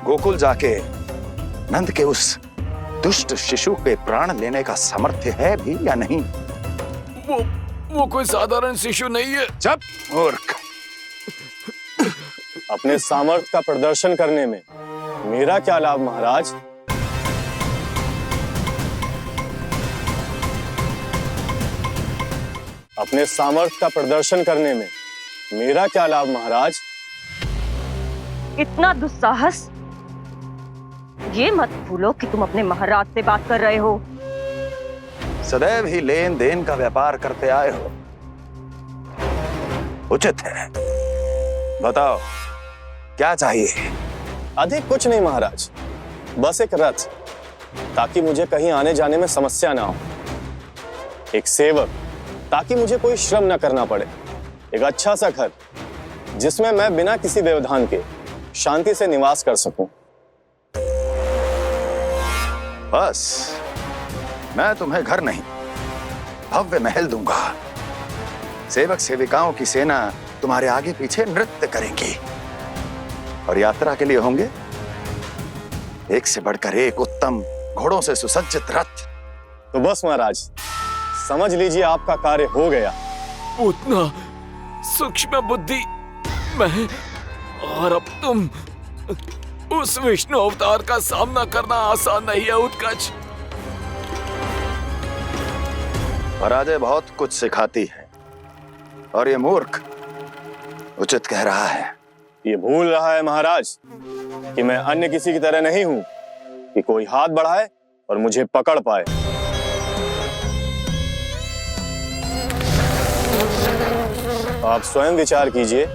गोकुल जाके नंद के उस दुष्ट शिशु के प्राण लेने का सामर्थ्य है भी या नहीं? वो कोई साधारण शिशु नहीं है। चुप मूर्ख। अपने सामर्थ्य का प्रदर्शन करने में मेरा क्या लाभ महाराज? अपने सामर्थ्य का प्रदर्शन करने में मेरा क्या लाभ महाराज? इतना दुस्साहस? ये मत भूलो कि तुम अपने महाराज से बात कर रहे हो। सदैव ही लेन देन का व्यापार करते आए हो, उचित है। बताओ क्या चाहिए? अधिक कुछ नहीं महाराज, बस एक रथ, ताकि मुझे कहीं आने जाने में समस्या ना हो। एक सेवक, ताकि मुझे कोई श्रम ना करना पड़े। एक अच्छा सा घर, जिसमें मैं बिना किसी व्यवधान के शांति से निवास कर सकूं। बस, मैं तुम्हें घर नहीं, भव्य महल दूंगा। सेवक सेविकाओं की सेना तुम्हारे आगे पीछे नृत्य करेंगी और यात्रा के लिए होंगे एक से बढ़कर एक उत्तम घोड़ों से सुसज्जित रथ। तो बस महाराज, समझ लीजिए आपका कार्य हो गया। उतना सूक्ष्म बुद्धि मैं, और अब तुम, उस विष्णु अवतार का सामना करना आसान नहीं है उत्कच। पराजय बहुत कुछ सिखाती है और ये मूर्ख उचित कह रहा है। ये भूल रहा है महाराज कि मैं अन्य किसी की तरह नहीं हूं कि कोई हाथ बढ़ाए और मुझे पकड़ पाए। आप स्वयं विचार कीजिए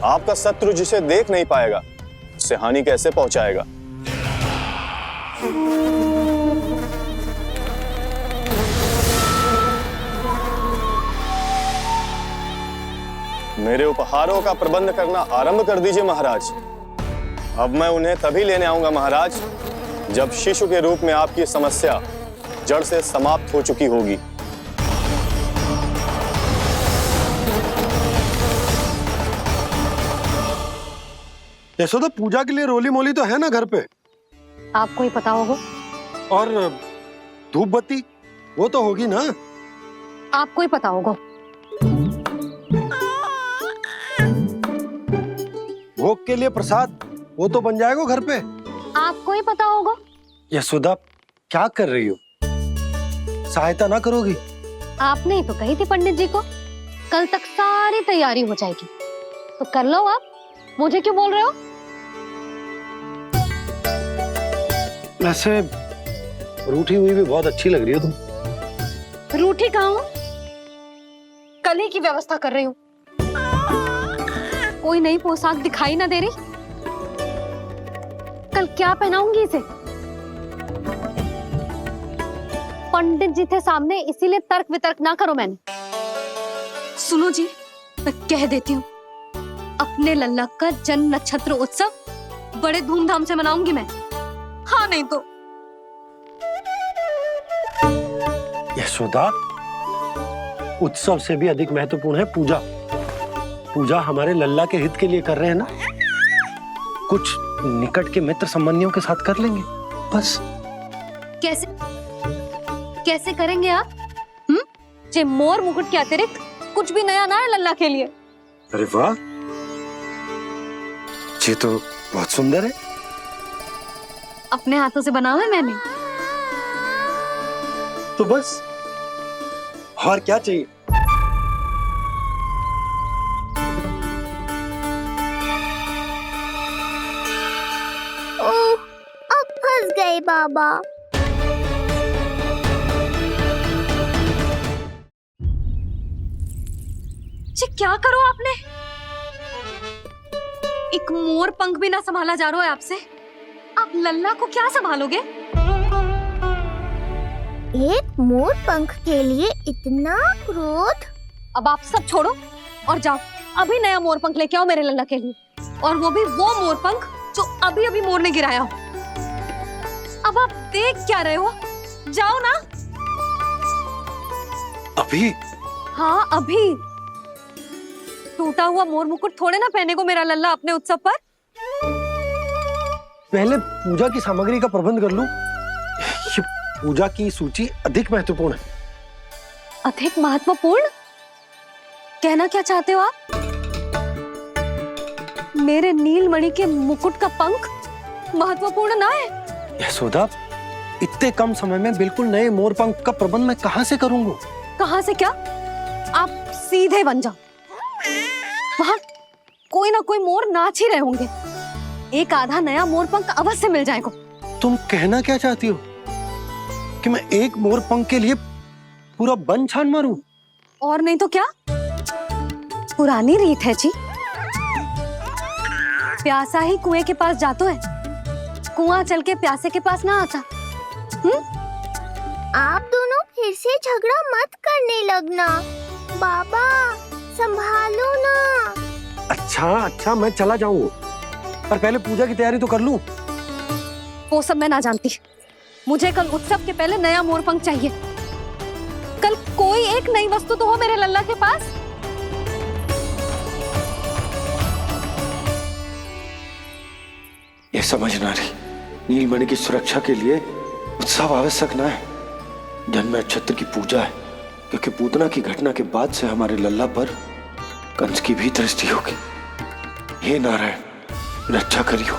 आपका शत्रु जिसे देख नहीं पाएगा उससे हानि कैसे पहुंचाएगा? मेरे उपहारों का प्रबंध करना आरंभ कर दीजिए महाराज। अब मैं उन्हें तभी लेने आऊंगा महाराज जब शिशु के रूप में आपकी समस्या जड़ से समाप्त हो चुकी होगी। यशोदा, पूजा के लिए रोली मोली तो है ना घर पे? आपको ही पता होगा। और धूप बत्ती वो तो होगी ना? आपको ही पता होगा। भोग के लिए प्रसाद वो तो बन जाएगा घर पे। आपको ही पता होगा। यशोदा, क्या कर रही हो? सहायता ना करोगी? आपने ही तो कही थी पंडित जी को कल तक सारी तैयारी हो जाएगी, तो कर लो आप। मुझे क्यों बोल रहे हो? वैसे रूठी हुई भी बहुत अच्छी लग रही हो तुम। रूठी कहाँ हूँ? कल ही की व्यवस्था कर रही हूँ। कोई नई पोशाक दिखाई ना दे रही। कल क्या पहनाऊंगी इसे? पंडित जी थे सामने, इसीलिए तर्क वितर्क ना करो। मैंने सुनो जी, मैं कह देती हूँ, अपने लल्ला का जन्म नक्षत्र उत्सव बड़े धूमधाम से मनाऊंगी मैं। हाँ नहीं तो। यशोदा, उत्सव से भी अधिक महत्वपूर्ण है पूजा। पूजा हमारे लल्ला के हित के लिए कर रहे हैं ना। कुछ निकट के मित्र संबंधियों के साथ कर लेंगे बस। कैसे कैसे करेंगे आप? जे मोर मुकुट के अतिरिक्त कुछ भी नया ना है लल्ला के लिए। अरे वाह, ये तो बहुत सुंदर है। अपने हाथों से बनाया है मैंने। तो बस और क्या चाहिए? ओह, अब फंस गए बाबा। जी क्या करो आपने? एक मोर पंख भी ना संभाला जा रहा है आपसे। आप लल्ला को क्या संभालोगे? एक मोर पंख के लिए इतना क्रोध? अब आप सब छोड़ो और जाओ, अभी नया मोर पंख लेके आओ मेरे लल्ला के लिए, और वो भी वो मोर पंख जो अभी अभी मोर ने गिराया हो। अब आप देख क्या रहे हो? जाओ ना। अभी? हाँ अभी। टूटा हुआ मोर मुकुट थोड़े ना पहने को मेरा लल्ला अपने उत्सव पर। पहले पूजा की सामग्री का प्रबंध कर लूं। ये पूजा की सूची अधिक महत्वपूर्ण है। अधिक महत्वपूर्ण? कहना क्या चाहते हो आप? मेरे नीलमणि के मुकुट का पंख महत्वपूर्ण ना है? यशोदा, इतने कम समय में बिल्कुल नए मोर पंख का प्रबंध मैं कहां से करूंगा? कहां से क्या? आप सीधे बन जाओ। वहां कोई ना कोई मोर नाच ही रहे होंगे। एक आधा नया मोर पंख अवश्य मिल जाएगा। तुम कहना क्या चाहती हो कि मैं एक मोर पंख के लिए पूरा वन छान मारूं? और नहीं तो क्या, पुरानी रीत है जी। प्यासा ही कुएं के पास जातो है, कुआं चल के प्यासे के पास ना आता। आप दोनों फिर से झगड़ा मत करने लगना। बाबा संभालो ना। अच्छा मैं चला जाऊंगा, पर पहले पूजा की तैयारी तो कर लूं। वो सब मैं ना जानती। मुझे कल उत्सव के पहले नया मोर पंख चाहिए। कल कोई एक नई वस्तु तो हो मेरे लल्ला के पास। ये समझ ना रही, नीलमणि की सुरक्षा के लिए उत्सव आवश्यक ना है। जन्म नक्षत्र की पूजा है, क्योंकि पूतना की घटना के बाद से हमारे लल्ला पर कंस की भी दृष्टि होगी। हे नारायण, रक्षा करियो।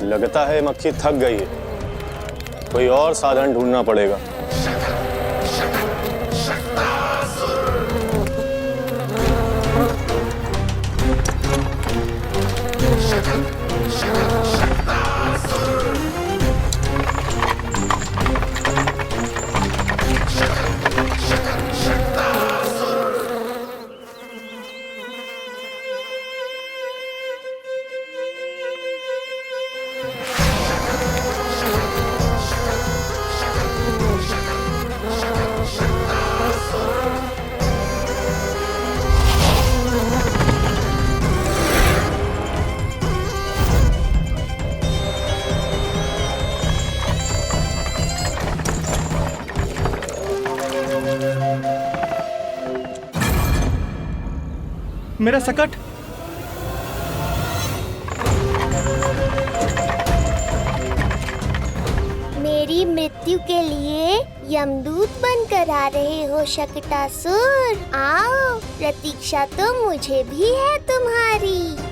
लगता है मक्खी थक गई है, कोई और साधन ढूंढना पड़ेगा। मेरा सकट। मेरी मृत्यु के लिए यमदूत बनकर आ रहे हो शकटासुर? आओ, प्रतीक्षा तो मुझे भी है तुम्हारी।